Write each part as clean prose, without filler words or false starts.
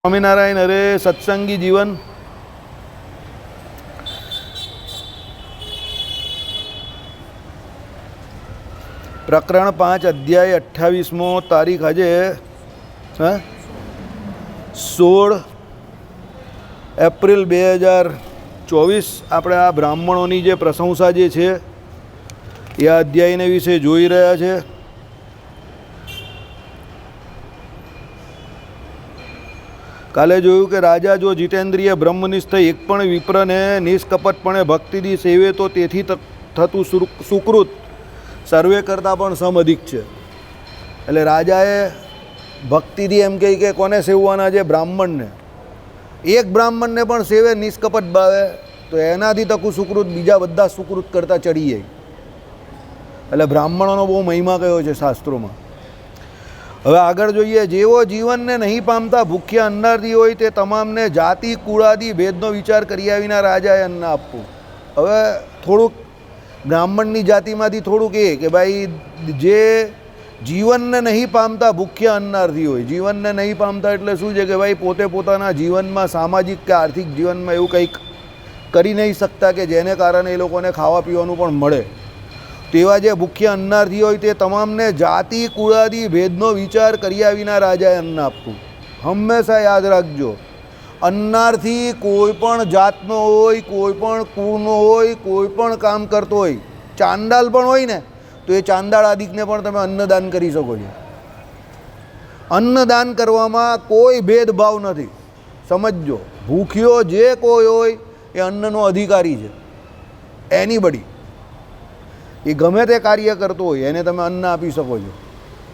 સ્વામિનારાયણ હરે સત્સંગી જીવન પ્રકરણ 5 અધ્યાય 28મો તારીખ આજે 16 એપ્રિલ 2024 આપણે આ બ્રાહ્મણોની જે પ્રશંસા જે છે એ આ અધ્યાયને વિશે જોઈ રહ્યા છે. કાલે જોયું કે રાજા જો જીતેન્દ્રિય બ્રહ્મનિષ્ઠ એક પણ વિપ્રને નિષ્કપટપણે ભક્તિથી સેવે તો તેથી થતું સુકૃત સર્વે કરતાં પણ સમ અધિક છે. એટલે રાજાએ ભક્તિથી એમ કહે કે કોને સેવવાના છે? બ્રાહ્મણને. એક બ્રાહ્મણને પણ સેવે નિષ્કપટ ભાવે તો એનાથી તકું સુકૃત બીજા બધા સુકૃત કરતાં ચડી જાય. એટલે બ્રાહ્મણોનો બહુ મહિમા કયો છે શાસ્ત્રોમાં. હવે આગળ જોઈએ. જેવો જીવનને નહીં પામતા ભૂખ્યા અન્નાર્થી હોય તે તમામને જાતિ કુળાદિ ભેદનો વિચાર કર્યા વિના રાજાએ અન્ન આપવું. હવે થોડુંક બ્રાહ્મણની જાતિમાંથી થોડુંક એ કે ભાઈ જે જીવનને નહીં પામતા ભૂખ્યા અન્નાર્થી હોય. જીવનને નહીં પામતા એટલે શું છે કે ભાઈ પોતે પોતાના જીવનમાં સામાજિક કે આર્થિક જીવનમાં એવું કંઈક કરી નહીં શકતા કે જેને કારણે એ લોકોને ખાવા પીવાનું પણ મળે. તેવા જે ભૂખ્યા અન્નાર્થી હોય તે તમામને જાતિ કુળાદિ ભેદનો વિચાર કર્યા વિના રાજાએ અન્ન આપવું. હંમેશા યાદ રાખજો, અન્નાર્થી કોઈ પણ જાતનો હોય, કોઈ પણ કુળનો હોય, કોઈ પણ કામ કરતો હોય, ચાંડાલ પણ હોય ને તો એ ચાંદાળ આદિકને પણ તમે અન્નદાન કરી શકો છો. અન્નદાન કરવામાં કોઈ ભેદભાવ નથી. સમજજો, ભૂખ્યો જે કોઈ હોય એ અન્નનો અધિકારી છે. એનીબડી, એ ગમે તે કાર્ય કરતો હોય એને તમે અન્ન આપી શકો છો.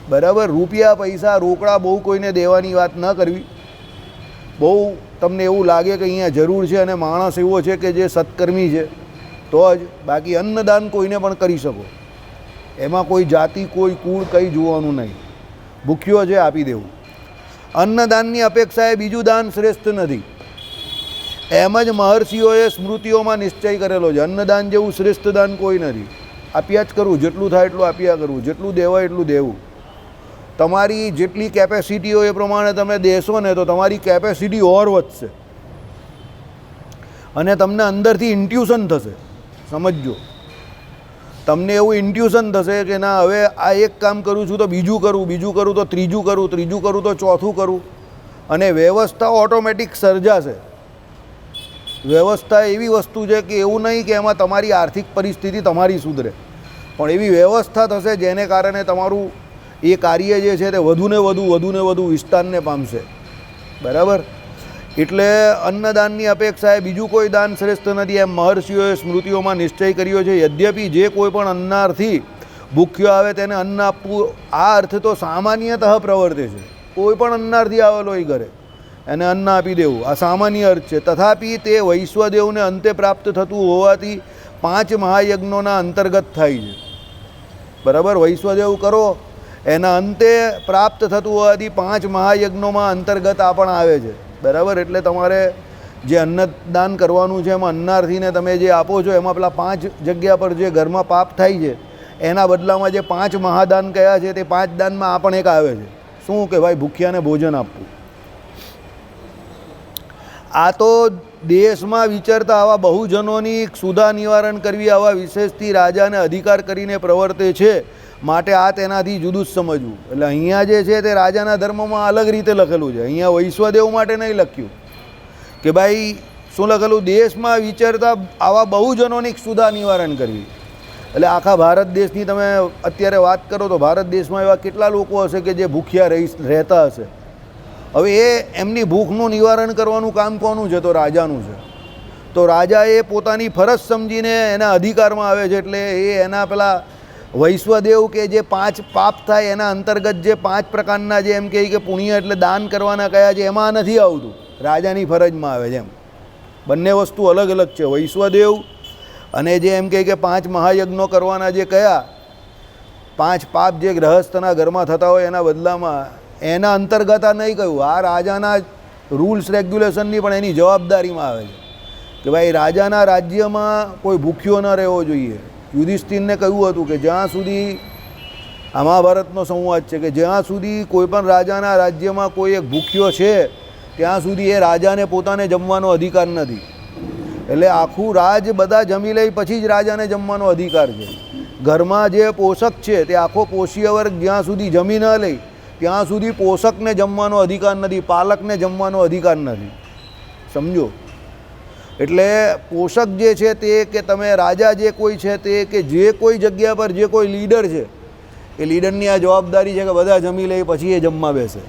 બરાબર. રૂપિયા પૈસા રોકડા બહુ કોઈને દેવાની વાત ન કરવી. બહુ તમને એવું લાગે કે અહીંયા જરૂર છે અને માણસ એવો છે કે જે સત્કર્મી છે તો જ. બાકી અન્નદાન કોઈને પણ કરી શકો. એમાં કોઈ જાતિ કોઈ કુળ કંઈ જોવાનું નહીં. ભૂખ્યો છે આપી દેવું. અન્નદાનની અપેક્ષાએ બીજું દાન શ્રેષ્ઠ નથી. એમ જ મહર્ષિઓએ સ્મૃતિઓમાં નિશ્ચય કરેલો છે. અન્નદાન જેવું શ્રેષ્ઠ દાન કોઈ નથી. આપ્યા જ કરવું, જેટલું થાય એટલું આપ્યા કરવું, જેટલું દેવાય એટલું દેવું. તમારી જેટલી કેપેસિટી હોય એ પ્રમાણે તમે દેશો ને તો તમારી કેપેસિટી ઓર વધશે અને તમને અંદરથી ઇન્ટ્યુશન થશે. સમજજો, તમને એવું ઇન્ટ્યુશન થશે કે ના હવે આ એક કામ કરું છું તો બીજું કરું, બીજું કરું તો ત્રીજું કરું, ત્રીજું કરું તો ચોથું કરું. અને વ્યવસ્થા ઓટોમેટિક સર્જાશે. વ્યવસ્થા એવી વસ્તુ છે કે એવું નહીં કે એમાં તમારી આર્થિક પરિસ્થિતિ તમારી સુધરે, પણ એવી વ્યવસ્થા થશે જેને કારણે તમારું એ કાર્ય જે છે તે વધુને વધુ વિસ્તારને પામશે. બરાબર. એટલે અન્નદાનની અપેક્ષાએ બીજું કોઈ દાન શ્રેષ્ઠ નથી એમ મહર્ષિઓએ સ્મૃતિઓમાં નિશ્ચય કર્યો છે. યદ્યપિ જે કોઈ પણ અન્નાર્થી ભૂખ્યો આવે તેને અન્ન આપવું, આ અર્થ તો સામાન્યતઃ પ્રવર્તે છે. કોઈ પણ અન્નાર્થી આવેલો એ ઘરે એને અન્ન આપી દેવું, આ સામાન્ય અર્થ છે. તથાપિ તે વૈશ્વદેવને અંતે પ્રાપ્ત થતું હોવાથી 5 મહાયજ્ઞોના અંતર્ગત થાય છે. બરાબર. વૈશ્વદેવ કરો એના અંતે પ્રાપ્ત થતું હોવાથી 5 મહાયજ્ઞોમાં અંતર્ગત આ પણ આવે છે. બરાબર. એટલે તમારે જે અન્નદાન કરવાનું છે એમાં અન્નાર્થીને તમે જે આપો છો એમાં પેલા 5 જગ્યા પર જે ઘરમાં પાપ થાય છે એના બદલામાં જે 5 મહાદાન કયા છે તે 5 દાનમાં આ પણ એક આવે છે. શું કે ભાઈ ભૂખ્યાને ભોજન આપવું. આ તો દેશમાં વિચરતા આવા બહુજનોની ક્ષુધા નિવારણ કરવી આવા વિશેષથી રાજાને અધિકાર કરીને પ્રવર્તે છે, માટે આ તેનાથી જુદું જ સમજવું. એટલે અહીંયા જે છે તે રાજાના ધર્મમાં અલગ રીતે લખેલું છે. અહીંયા વૈશ્વદેવ માટે નહીં લખ્યું કે ભાઈ શું લખેલું, દેશમાં વિચરતા આવા બહુજનોની ક્ષુધા નિવારણ કરવી. એટલે આખા ભારત દેશની તમે અત્યારે વાત કરો તો ભારત દેશમાં એવા કેટલા લોકો હશે કે જે ભૂખ્યા રહેતા હશે. હવે એ એમની ભૂખનું નિવારણ કરવાનું કામ કોનું છે? તો રાજાનું છે. તો રાજાએ પોતાની ફરજ સમજીને એના અધિકારમાં આવે છે. એટલે એ એના પેલા વૈશ્વદેવ કે જે 5 પાપ થાય એના અંતર્ગત જે 5 પ્રકારના જે એમ કહે કે પુણ્ય એટલે દાન કરવાના કયા છે એમાં નથી આવતું, રાજાની ફરજમાં આવે છે. એમ બંને વસ્તુ અલગ અલગ છે. વૈશ્વદેવ અને જે એમ કહે કે 5 મહાયજ્ઞો કરવાના જે કયા 5 પાપ જે ગૃહસ્થના ઘરમાં થતા હોય એના બદલામાં એના અંતર્ગત આ નહીં કહ્યું. આ રાજાના રૂલ્સ રેગ્યુલેશનની પણ એની જવાબદારીમાં આવે છે કે ભાઈ રાજાના રાજ્યમાં કોઈ ભૂખ્યો ન રહેવો જોઈએ. યુધિષ્ઠિરને કહ્યું હતું કે જ્યાં સુધી આ મહાભારતનો સંવાદ છે કે જ્યાં સુધી કોઈ પણ રાજાના રાજ્યમાં કોઈ એક ભૂખ્યો છે ત્યાં સુધી એ રાજાને પોતાને જમવાનો અધિકાર નથી. એટલે આખું રાજ બધા જમી લે પછી જ રાજાને જમવાનો અધિકાર છે. ઘરમાં જે પોષક છે તે આખો પોષીય વર્ગ જ્યાં સુધી જમી ન લે ત્યાં સુધી પોષકને જમવાનો અધિકાર નથી, પાલકને જમવાનો અધિકાર નથી. સમજો? એટલે પોષક જે છે તે કે તમે રાજા જે કોઈ છે તે કે જે કોઈ જગ્યા પર જે કોઈ લીડર છે એ લીડરની આ જવાબદારી છે કે બધા જમી લે પછી એ જમવા બેસે.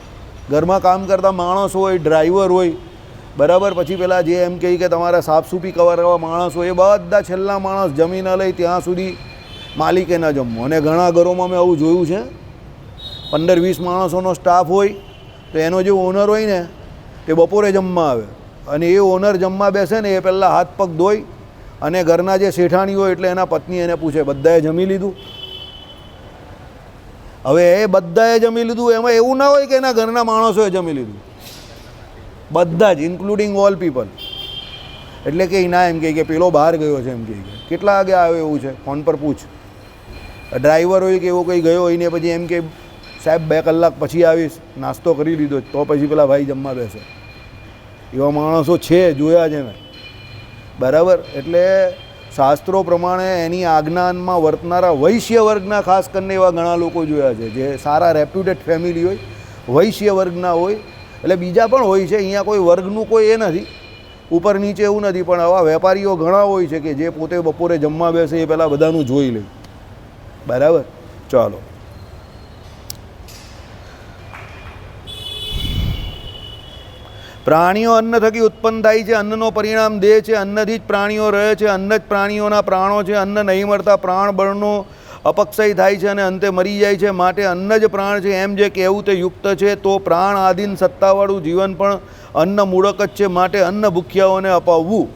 ઘરમાં કામ કરતા માણસ હોય, ડ્રાઈવર હોય, બરાબર, પછી પેલા જે એમ કહે કે તમારા સાફસૂફી કરવા માણસ હોય, એ બધા છેલ્લા માણસ જમી ન લે ત્યાં સુધી માલિકે ન જમવું. અને ઘણા ઘરોમાં મેં આવું જોયું છે, 15-20 માણસોનો સ્ટાફ હોય તો એનો જે ઓનર હોય ને તે બપોરે જમવા આવે અને એ ઓનર જમવા બેસે ને એ પહેલાં હાથ પગ ધોઈ અને ઘરના જે શેઠાણી હોય એટલે એના પત્ની એને પૂછે બધાએ જમી લીધું? હવે એ બધાએ જમી લીધું એમાં એવું ના હોય કે એના ઘરના માણસોએ જમી લીધું, બધા જ ઇન્ક્લુડિંગ ઓલ પીપલ. એટલે કે ના એમ કહે કે પેલો બહાર ગયો છે, એમ કહે કે કેટલા વાગે આવ્યો એવું છે ફોન પર પૂછ. ડ્રાઈવર હોય કે એવો કંઈ ગયો હોય ને પછી એમ કે સાહેબ 2 કલાક પછી આવીશ, નાસ્તો કરી લીધો તો પછી પેલા ભાઈ જમવા બેસે. એવા માણસો છે, જોયા છે મેં, બરાબર. એટલે શાસ્ત્રો પ્રમાણે એની આજ્ઞામાં વર્તનારા વૈશ્ય વર્ગના ખાસ કરીને એવા ઘણા લોકો જોયા છે જે સારા રેપ્યુટેડ ફેમિલી હોય, વૈશ્ય વર્ગના હોય. એટલે બીજા પણ હોય છે, અહીંયા કોઈ વર્ગનું કોઈ એ નથી, ઉપર નીચે એવું નથી, પણ આવા વેપારીઓ ઘણા હોય છે કે જે પોતે બપોરે જમવા બેસે એ પહેલાં બધાનું જોઈ લે, બરાબર. ચાલો, પ્રાણીઓ અન્ન થકી ઉત્પન્ન થાય છે, અન્નનો પરિણામ દેહ છે, અન્નથી જ પ્રાણીઓ રહે છે, અન્ન જ પ્રાણીઓના પ્રાણો છે. અન્ન નહીં મળતા પ્રાણ બળનો અપક્ષય થાય છે અને અંતે મરી જાય છે. માટે અન્ન જ પ્રાણ છે એમ જે કહેવું તે યુક્ત છે. તો પ્રાણ આધીન સત્તાવાળું જીવન પણ અન્ન મૂળક જ છે. માટે અન્ન ભૂખ્યાઓને અપાવવું.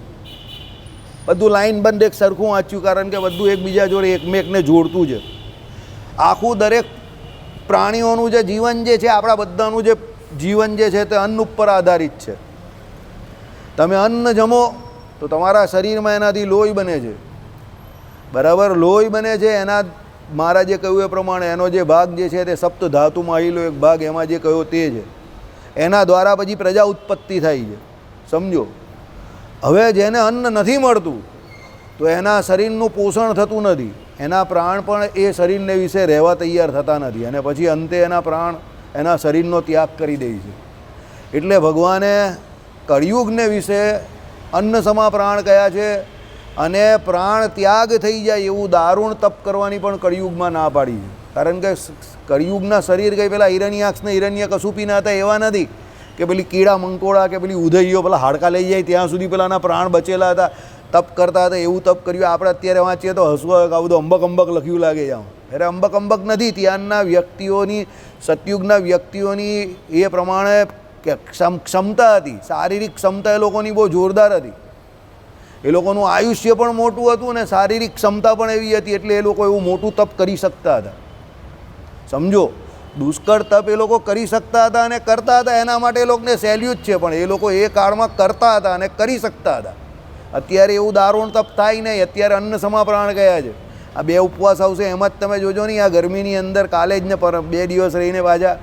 બધું લાઈન બંધ એક સરખું વાંચ્યું, કારણ કે બધું એકબીજા જોડે એકમેકને જોડતું છે. આખું દરેક પ્રાણીઓનું જે જીવન જે છે, આપણા બધાનું જે જીવન જે છે તે અન્ન ઉપર આધારિત છે. તમે અન્ન જમો તો તમારા શરીરમાં એનાથી લોહી બને છે, બરાબર. લોહી બને છે એના, મહારાજે કહ્યું એ પ્રમાણે એનો જે ભાગ જે છે તે સપ્ત ધાતુમાં આવેલો એક ભાગ, એમાં જે કહ્યો તે છે. એના દ્વારા પછી પ્રજા ઉત્પત્તિ થાય છે. સમજો? હવે જેને અન્ન નથી મળતું તો એના શરીરનું પોષણ થતું નથી, એના પ્રાણ પણ એ શરીરને વિશે રહેવા તૈયાર થતા નથી અને પછી અંતે એના પ્રાણ એના શરીરનો ત્યાગ કરી દે છે. એટલે ભગવાને કળિયુગને વિશે અન્ન સમા પ્રાણ કયા છે અને પ્રાણ ત્યાગ થઈ જાય એવું દારૂણ તપ કરવાની પણ કળિયુગમાં ના પાડી છે. કારણ કે કળિયુગના શરીર કંઈ પેલા હિરણ્યાક્ષ ને હિરણ્યકશુપીના હતા એવા નથી કે પેલી કીડા મંકોડા કે પેલી ઉધઈઓ પેલા હાડકા લઈ જાય ત્યાં સુધી પેલાના પ્રાણ બચેલા હતા, તપ કરતા હતા. એવું તપ કર્યું આપણે અત્યારે વાંચીએ તો હસવા આ બધું અંબક અંબક લખ્યું લાગે છે. અરે અંબક અંબક નથી. ત્યારના વ્યક્તિઓની, સતયુગના વ્યક્તિઓની એ પ્રમાણે ક્ષમતા હતી, શારીરિક ક્ષમતા એ લોકોની બહુ જોરદાર હતી. એ લોકોનું આયુષ્ય પણ મોટું હતું અને શારીરિક ક્ષમતા પણ એવી હતી, એટલે એ લોકો એવું મોટું તપ કરી શકતા હતા. સમજો? દુષ્કળ તપ એ લોકો કરી શકતા હતા અને કરતા હતા, એના માટે એ લોકોને સેલ્યુટ છે. પણ એ લોકો એ કાળમાં કરતા હતા અને કરી શકતા હતા. અત્યારે એવું દારૂણ તપ થાય નહીં. અત્યારે અન્ન સમા પ્રાણ ગયા છે. આ 2 ઉપવાસ આવશે એમાં જ તમે જોજો નહીં, આ ગરમીની અંદર કાલે જ ને 2 દિવસ રહીને પાછા,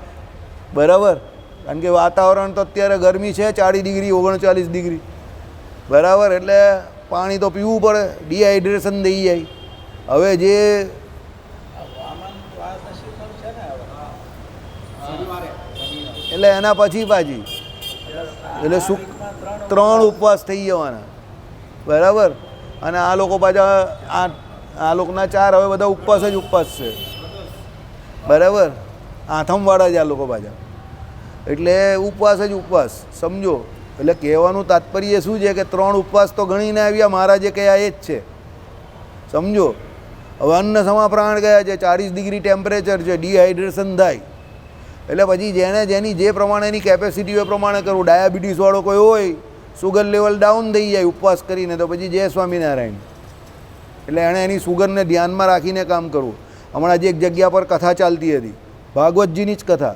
બરાબર. કારણ કે વાતાવરણ તો અત્યારે ગરમી છે, 40 ડિગ્રી 39 ડિગ્રી, બરાબર. એટલે પાણી તો પીવું પડે, ડિહાઇડ્રેશન થઈ જાય. હવે જે એટલે એના પછી પાછી એટલે 3 ઉપવાસ થઈ જવાના, બરાબર. અને આ લોકો પાછા આ લોકોના 4 હવે બધા ઉપવાસ જ ઉપવાસ છે, બરાબર. આથમવાળા જ આ લોકો પાછા, એટલે ઉપવાસ જ ઉપવાસ. સમજો? એટલે કહેવાનું તાત્પર્ય શું છે કે 3 ઉપવાસ તો ગણીને આવ્યા, મહારાજે કહ્યા એ જ છે. સમજો? હવે અન્ન સમા પ્રાણ ગયા છે, 40 ડિગ્રી ટેમ્પરેચર છે, ડિહાઇડ્રેશન થાય. એટલે પછી જેને જેની જે પ્રમાણેની કેપેસિટી એ પ્રમાણે કરવું. ડાયાબિટીસવાળો કોઈ હોય, સુગર લેવલ ડાઉન થઈ જાય ઉપવાસ કરીને, તો પછી જય સ્વામિનારાયણ. એટલે એણે એની સુગરને ધ્યાનમાં રાખીને કામ કરવું. હમણાં જે એક જગ્યા પર કથા ચાલતી હતી, ભાગવતજીની જ કથા,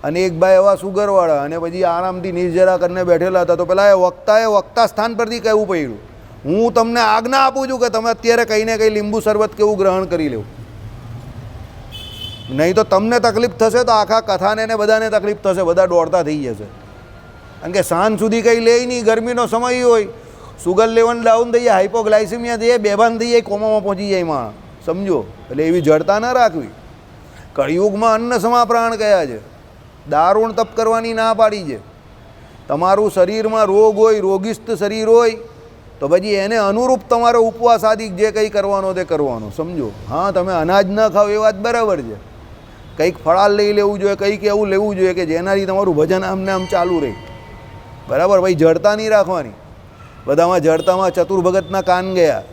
અને એક ભાઈ એવા સુગરવાળા અને પછી આરામથી નિર્જરા કરીને બેઠેલા હતા. તો પેલા એ વક્તા સ્થાન પરથી કહેવું પડ્યું, હું તમને આજ્ઞા આપું છું કે તમે અત્યારે કંઈ ને કંઈ લીંબુ શરબત કેવું ગ્રહણ કરી લેવું, નહીં તો તમને તકલીફ થશે તો આખા કથાને ને બધાને તકલીફ થશે, બધા દોડતા થઈ જશે. કારણ કે સાંજ સુધી કંઈ લે નહીં, ગરમીનો સમય હોય, સુગર લેવલ ડાઉન થઈ જાય, હાઇપોગ્લાયસેમિયા થઈ જાય, બેભાન થઈ જાય, કોમામાં પહોંચી જાય માણસ, સમજો. એટલે એવી જડતા ના રાખવી. કળિયુગમાં અન્ન સમા પ્રાણ કયા છે. દારૂણ તપ કરવાની ના પાડી છે. તમારું શરીરમાં રોગ હોય, રોગિસ્ત શરીર હોય તો પછી એને અનુરૂપ તમારો ઉપવાસ આદિ જે કંઈ કરવાનો તે કરવાનો, સમજો. હા, તમે અનાજ ન ખાઓ એ વાત બરાબર છે, કંઈક ફળાલ લઈ લેવું જોઈએ, કંઈક એવું લેવું જોઈએ કે જેનાથી તમારું ભજન આમને આમ ચાલુ રહે, બરાબર. ભાઈ જડતા નહીં રાખવાની. બધામાં જડતામાં ચતુર્ભગતના કાન ગયા,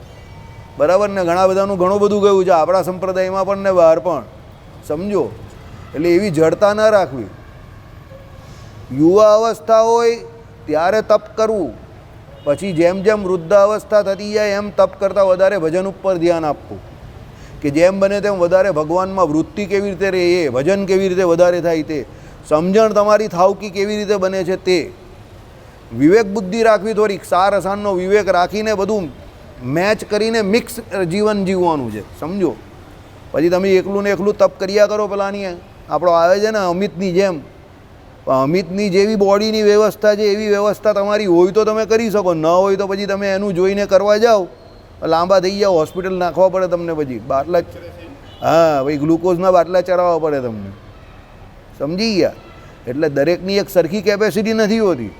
બરાબર ને, ઘણા બધાનું ઘણું બધું ગયું છે આપણા સંપ્રદાયમાં પણ ને બહાર પણ, સમજો. એટલે એવી જડતા ન રાખવી. યુવા અવસ્થા હોય ત્યારે તપ કરવું, પછી જેમ જેમ વૃદ્ધ અવસ્થા થતી જાય એમ તપ કરતાં વધારે ભજન ઉપર ધ્યાન આપવું, કે જેમ બને તેમ વધારે ભગવાનમાં વૃત્તિ કેવી રીતે રહે એ, ભજન કેવી રીતે વધારે થાય તે, સમજણ તમારી થાવકી કેવી રીતે બને છે તે, વિવેક બુદ્ધિ રાખવી થોડીક, સાર અસાનનો વિવેક રાખીને બધું મેચ કરીને મિક્સ જીવન જીવવાનું છે, સમજો. પછી તમે એકલું ને એકલું તપ કર્યા કરો. પેલાની આપણો આવે છે ને અમિતની જેમ, અમિતની જેવી બોડીની વ્યવસ્થા છે એવી વ્યવસ્થા તમારી હોય તો તમે કરી શકો, ન હોય તો પછી તમે એનું જોઈને કરવા જાઓ, લાંબા થઈ જાઓ, હોસ્પિટલ નાખવા પડે તમને, પછી બાટલા, હા ભાઈ ગ્લુકોઝના બાટલા ચડાવવા પડે તમને, સમજી ગયા. એટલે દરેકની એક સરખી કેપેસિટી નથી હોતી.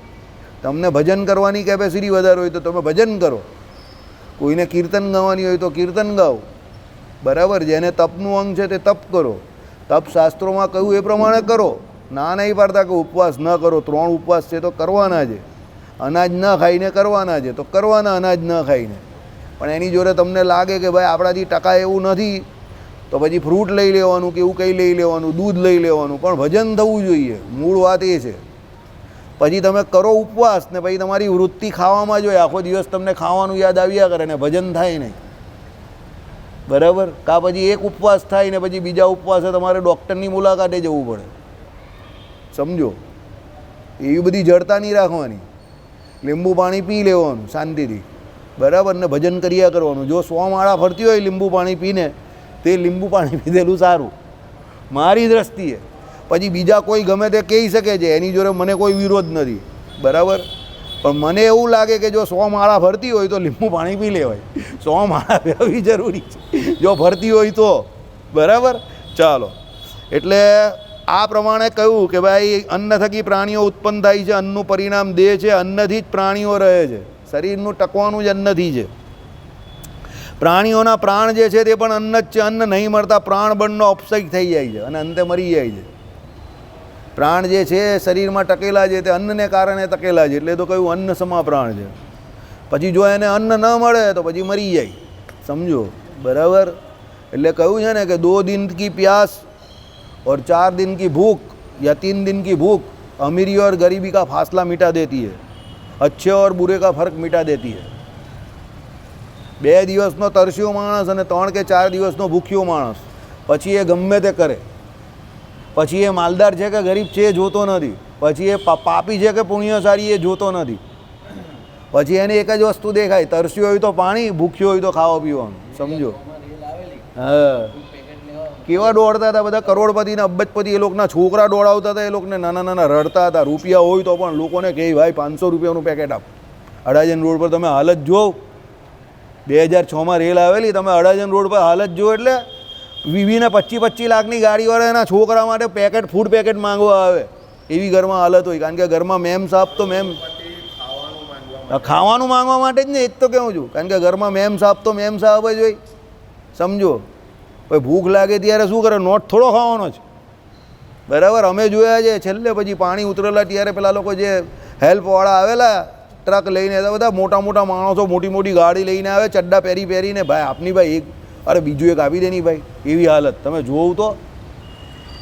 તમને ભજન કરવાની કેપેસિટી વધારે હોય તો તમે ભજન કરો, કોઈને કીર્તન ગાવાની હોય તો કીર્તન ગાઓ, બરાબર. જેને તપનું અંગ છે તે તપ કરો, તપ શાસ્ત્રોમાં કહ્યું એ પ્રમાણે કરો. ના નહીં પાડતા કે ઉપવાસ ન કરો, 3 ઉપવાસ છે તો કરવાના છે, અનાજ ન ખાઈને કરવાના છે તો કરવાના, અનાજ ન ખાઈને. પણ એની જોડે તમને લાગે કે ભાઈ આપણાથી ટકા એવું નથી તો પછી ફ્રૂટ લઈ લેવાનું કે એવું કંઈ લઈ લેવાનું, દૂધ લઈ લેવાનું, પણ ભજન થવું જોઈએ, મૂળ વાત એ છે. પછી તમે કરો ઉપવાસ ને પછી તમારી વૃત્તિ ખાવામાં જોઈએ, આખો દિવસ તમને ખાવાનું યાદ આવ્યા કરે ને ભજન થાય નહીં, બરાબર. કાં પછી એક ઉપવાસ થાય ને પછી બીજા ઉપવાસે તમારે ડૉક્ટરની મુલાકાતે જવું પડે, સમજો. એવી બધી જડતા નહીં રાખવાની. લીંબુ પાણી પી લેવાનું શાંતિથી, બરાબર ને, ભજન કર્યા કરવાનું. જો 100 માળા ફરતી હોય લીંબુ પાણી પીને, તે લીંબુ પાણી પીધેલું સારું મારી દ્રષ્ટિએ. પછી બીજા કોઈ ગમે તે કહી શકે છે, એની જોડે મને કોઈ વિરોધ નથી, બરાબર. પણ મને એવું લાગે કે જો 100 માળા ફરતી હોય તો લીંબુ પાણી પી લેવાય, 100 માળા પીવી જરૂરી છે જો ફરતી હોય તો, બરાબર. ચાલો, એટલે આ પ્રમાણે કહ્યું કે ભાઈ અન્ન થકી પ્રાણીઓ ઉત્પન્ન થાય છે, અન્નનું પરિણામ દેહ છે, અન્નથી જ પ્રાણીઓ રહે છે, શરીરનું ટકવાનું જ અન્નથી છે. પ્રાણીઓના પ્રાણ જે છે તે પણ અન્ન જ છે. અન્ન નહીં મળતા પ્રાણ બળનો અપસય થઈ જાય છે અને અંતે મરી જાય છે. પ્રાણ જે છે શરીરમાં ટકેલા છે તે અન્નને કારણે ટકેલા છે, એટલે તો કહ્યું અન્ન સમા પ્રાણ છે. પછી જો એને અન્ન ન મળે તો પછી મરી જાય, સમજો, બરાબર. એટલે કહ્યું છે ને કે 2 दिन की प्यास और 4 दिन की भूख या 3 दिन की भूख अमीरी और गरीबी का फासला मिटा देती है, अच्छे और बुरे का फर्क मिटा देती है. 2 દિવસનો તરસ્યો માણસ અને 3 કે 4 દિવસનો ભૂખ્યો માણસ, પછી એ ગમે તે કરે, પછી એ માલદાર છે કે ગરીબ છે એ જોતો નથી, પછી એ પાપી છે કે પુણ્યશાળી એ જોતો નથી. પછી એને એક જ વસ્તુ દેખાય, તરસ્યો હોય તો પાણી, ભૂખ્યો હોય તો ખાવા પીવાનું, સમજો. હા, કેવા દોડતા હતા બધા કરોડપતિ ને અબજપતિ, એ લોકોના છોકરા દોડાવતા હતા, એ લોકોને નાના નાના રડતા હતા. રૂપિયા હોય તો પણ લોકોને કહે ભાઈ 500 રૂપિયાનું પેકેટ આપ. અડાજણ રોડ પર તમે હાલત જો, 2006માં રેલ આવેલી, તમે અડાજણ રોડ પર હાલત જો, એટલે 20-25 લાખની ગાડીવાળા એના છોકરા માટે પેકેટ, ફૂડ પેકેટ માંગવા આવે, એવી ઘરમાં હાલત હોય. કારણ કે ઘરમાં મેમ સાહેબ તો મેમ ખાવાનું માંગવા માટે જ ને, એ જ તો કહું છું. કારણ કે ઘરમાં મેમ સાહેબ તો મેમ સાહેબ જ હોય, સમજો. ભાઈ ભૂખ લાગે ત્યારે શું કરે, નોટ થોડો ખાવાનો છે, બરાબર. અમે જોયા છે છેલ્લે પછી પાણી ઉતરેલા ત્યારે પેલા લોકો જે હેલ્પવાળા આવેલા ટ્રક લઈને, બધા મોટા મોટા માણસો મોટી મોટી ગાડી લઈને આવે, ચડ્ડા પહેરીને, ભાઈ આપની ભાઈ એક, અરે બીજું એક આપી દે નહીં ભાઈ, એવી હાલત તમે જોવું તો.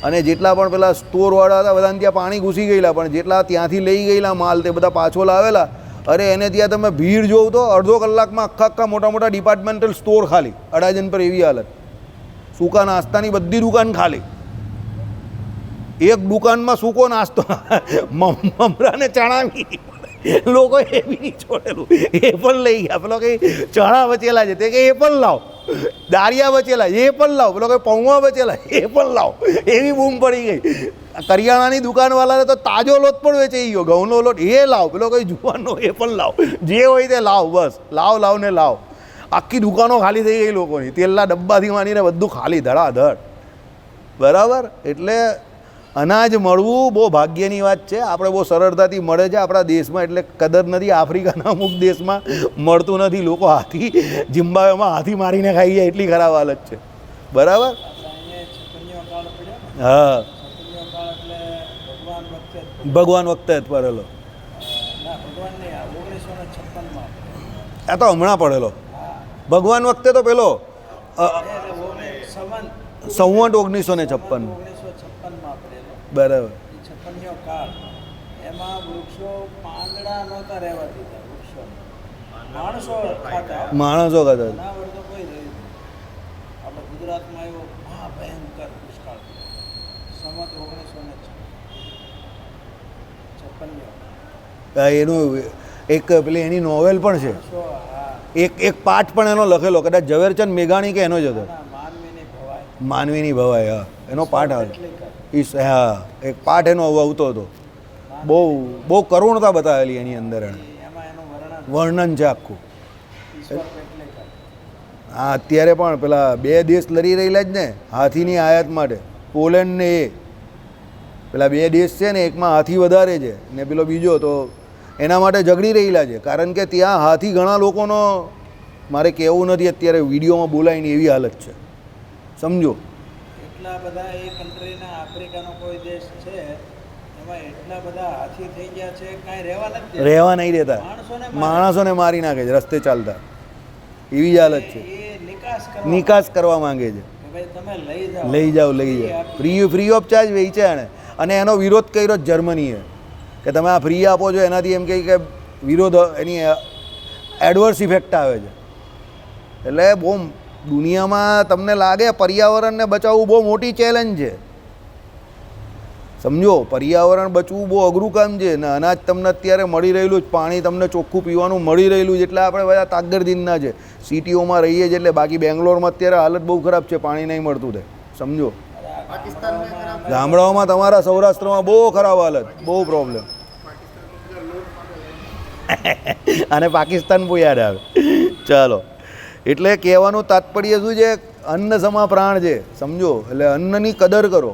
અને જેટલા પણ પેલા સ્ટોરવાળા હતા બધાને ત્યાં પાણી ઘૂસી ગયેલા, પણ જેટલા ત્યાંથી લઈ ગયેલા માલ તે બધા પાછો લાવેલા. અરે એને ત્યાં તમે ભીડ જોવું તો અડધો કલાકમાં આખા મોટા મોટા ડિપાર્ટમેન્ટલ સ્ટોર ખાલી અડાજણ પર, એવી હાલત. સૂકા નાસ્તાની બધી દુકાન ખાલી, એક દુકાનમાં સૂકો નાસ્તો મમરા ને ચણા લોકો એ બી નહીં છોડેલું, એ પણ લઈ ગયા. પેલો કંઈ ચણા બચેલા છે તે કે એ પણ લાવ, દારિયા બચેલા એ પણ લાવ, પેલો કંઈ પૌવા બચેલા એ પણ લાવ, એવી બૂમ પડી ગઈ. કરિયાણાની દુકાનવાળાને તો તાજો લોટ પણ વેચાઈ ગયો, ઘઉંનો લોટ એ લાવ, પેલો કંઈ જુવારનો એ પણ લાવ, જે હોય તે લાવ, બસ લાવ ને લાવ. આખી દુકાનો ખાલી થઈ ગઈ લોકોની, તેલના ડબ્બાથી માંડીને બધું ખાલી ધડાધડ. બરાબર, એટલે અનાજ મળવું બહુ ભાગ્યની વાત છે. આપણે બહુ સરળતાથી મળે છે આપણા દેશમાં, એટલે કદર નથી. આફ્રિકાના અમુક દેશમાં મળતું નથી, લોકો હાથી, ઝિમ્બાબ્વેમાં હાથી મારીને ખાઈ જાય, એટલી ખરાબ હાલત છે. બરાબર, હા, ભગવાન વખતે જ પડેલો, આ તો હમણાં પડેલો. ભગવાન વખતે તો પેલો સંવત 1956. બરાબર, એમાં વૃક્ષો પાંદડા નહોતા રહેવા દીધા, વૃક્ષો માણસો ખાતા, માણસો ખાતા. જનાવર તો કોઈ રહ્યું નહીં. આપણે ગુજરાતમાં એવો મહાભયંકર દુષ્કાળ સંવત 1956. એનું એક પેલી એની નોવેલ પણ છે, એક પાઠ પણ એનો લખેલો, કદાચ ઝવેરચંદ મેઘાણી કે એનો જ હતો, માનવીની ભવાઈ. હા, એનો પાઠ આવે, હા, એક પાઠ એનો આવતો હતો. બહુ કરુણતા બતાવેલી એની અંદર, એને વર્ણન છે આખું. હા, અત્યારે પણ પેલા 2 દેશ લડી રહેલા જ ને હાથીની આયાત માટે, પોલેન્ડ ને એ પેલા 2 દેશ છે ને, એકમાં હાથી વધારે છે ને પેલો બીજો, તો એના માટે ઝઘડી રહેલા છે. કારણ કે ત્યાં હાથી ઘણા લોકોનો, મારે કહેવું નથી અત્યારે વિડીયોમાં બોલાય ને એવી હાલત છે, સમજો. એટલા બધા એ કન્ટ્રીના, આફ્રિકાનો કોઈ દેશ છે એમાં એટલા બધા હાથી થઈ ગયા છે, કાંઈ રહેવા નહીં દેતા, માણસોને મારી નાખે છે રસ્તે ચાલતા, એવી જ હાલત છે. નિકાસ કરવા માંગે છે, લઈ જાઓ. ફ્રી ઓફ ચાર્જ વેચે એને, અને એનો વિરોધ કર્યો જર્મનીએ કે તમે આ ફ્રી આપો છો, એનાથી એમ કહે કે વિરોધ, એની એડવર્સ ઇફેક્ટ આવે છે. એટલે બહુ દુનિયામાં તમને લાગે પર્યાવરણને બચાવવું બહુ મોટી ચેલેન્જ છે, સમજો. પર્યાવરણ બચવું બહુ અઘરું કામ છે ને અનાજ તમને અત્યારે મળી રહેલું જ, પાણી તમને ચોખ્ખું પીવાનું મળી રહેલું છે, એટલે આપણે બધા તાકદરદીનના છે. સિટીઓમાં રહીએ છીએ એટલે, બાકી બેંગ્લોરમાં અત્યારે હાલત બહુ ખરાબ છે, પાણી નહીં મળતું તે, સમજો. ગામડાઓમાં તમારા સૌરાષ્ટ્રમાં બહુ ખરાબ હાલત, બહુ પ્રોબ્લેમ. અને પાકિસ્તાન બહુ યાદ આવે. ચાલો, એટલે કહેવાનું તાત્પર્ય શું છે, અન્ન સમા પ્રાણ છે, સમજો. એટલે અન્નની કદર કરો.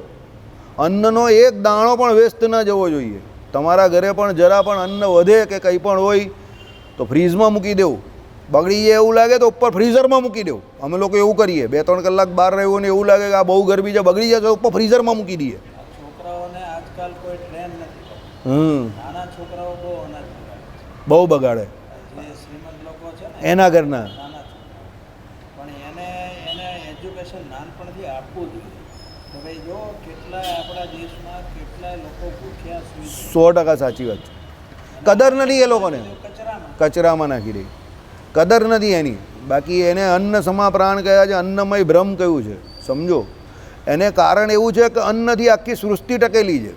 અન્નનો એક દાણો પણ વેસ્ટ ન જવો જોઈએ. તમારા ઘરે પણ જરા પણ અન્ન વધે કે કંઈ પણ હોય તો ફ્રીઝમાં મૂકી દેવું. બગડી જાય એવું લાગે તો ઉપર ફ્રીઝરમાં મૂકી દેવું. અમે લોકો એવું કરીએ, 2-3 કલાક બહાર રહ્યું ને એવું લાગે કે આ બહુ ગરમી છે, બગડી જાય તો ઉપર ફ્રીઝરમાં મૂકી દઈએ. છોકરાઓને આજકાલ કોઈ ટ્રેન નથી, નાના છોકરાઓ બહુ બગાડે, શ્રીમંત લોકો છે ને એના ઘરના, પણ એને એજ્યુકેશન નાનપણથી આપવું જોઈએ. તો ભાઈ જો કેટલા આપણા દેશમાં કેટલા લોકો ભૂખ્યા, 100% સાચી વાત છે. કદર નથી એ લોકોને, કચરામાં નાખી દે, કદર નથી એની. બાકી એને અન્ન સમા પ્રાણ કહ્યા છે, અન્નમય બ્રહ્મ કહ્યું છે, સમજો. એને કારણ એવું છે કે અન્નથી આખી સૃષ્ટિ ટકેલી છે,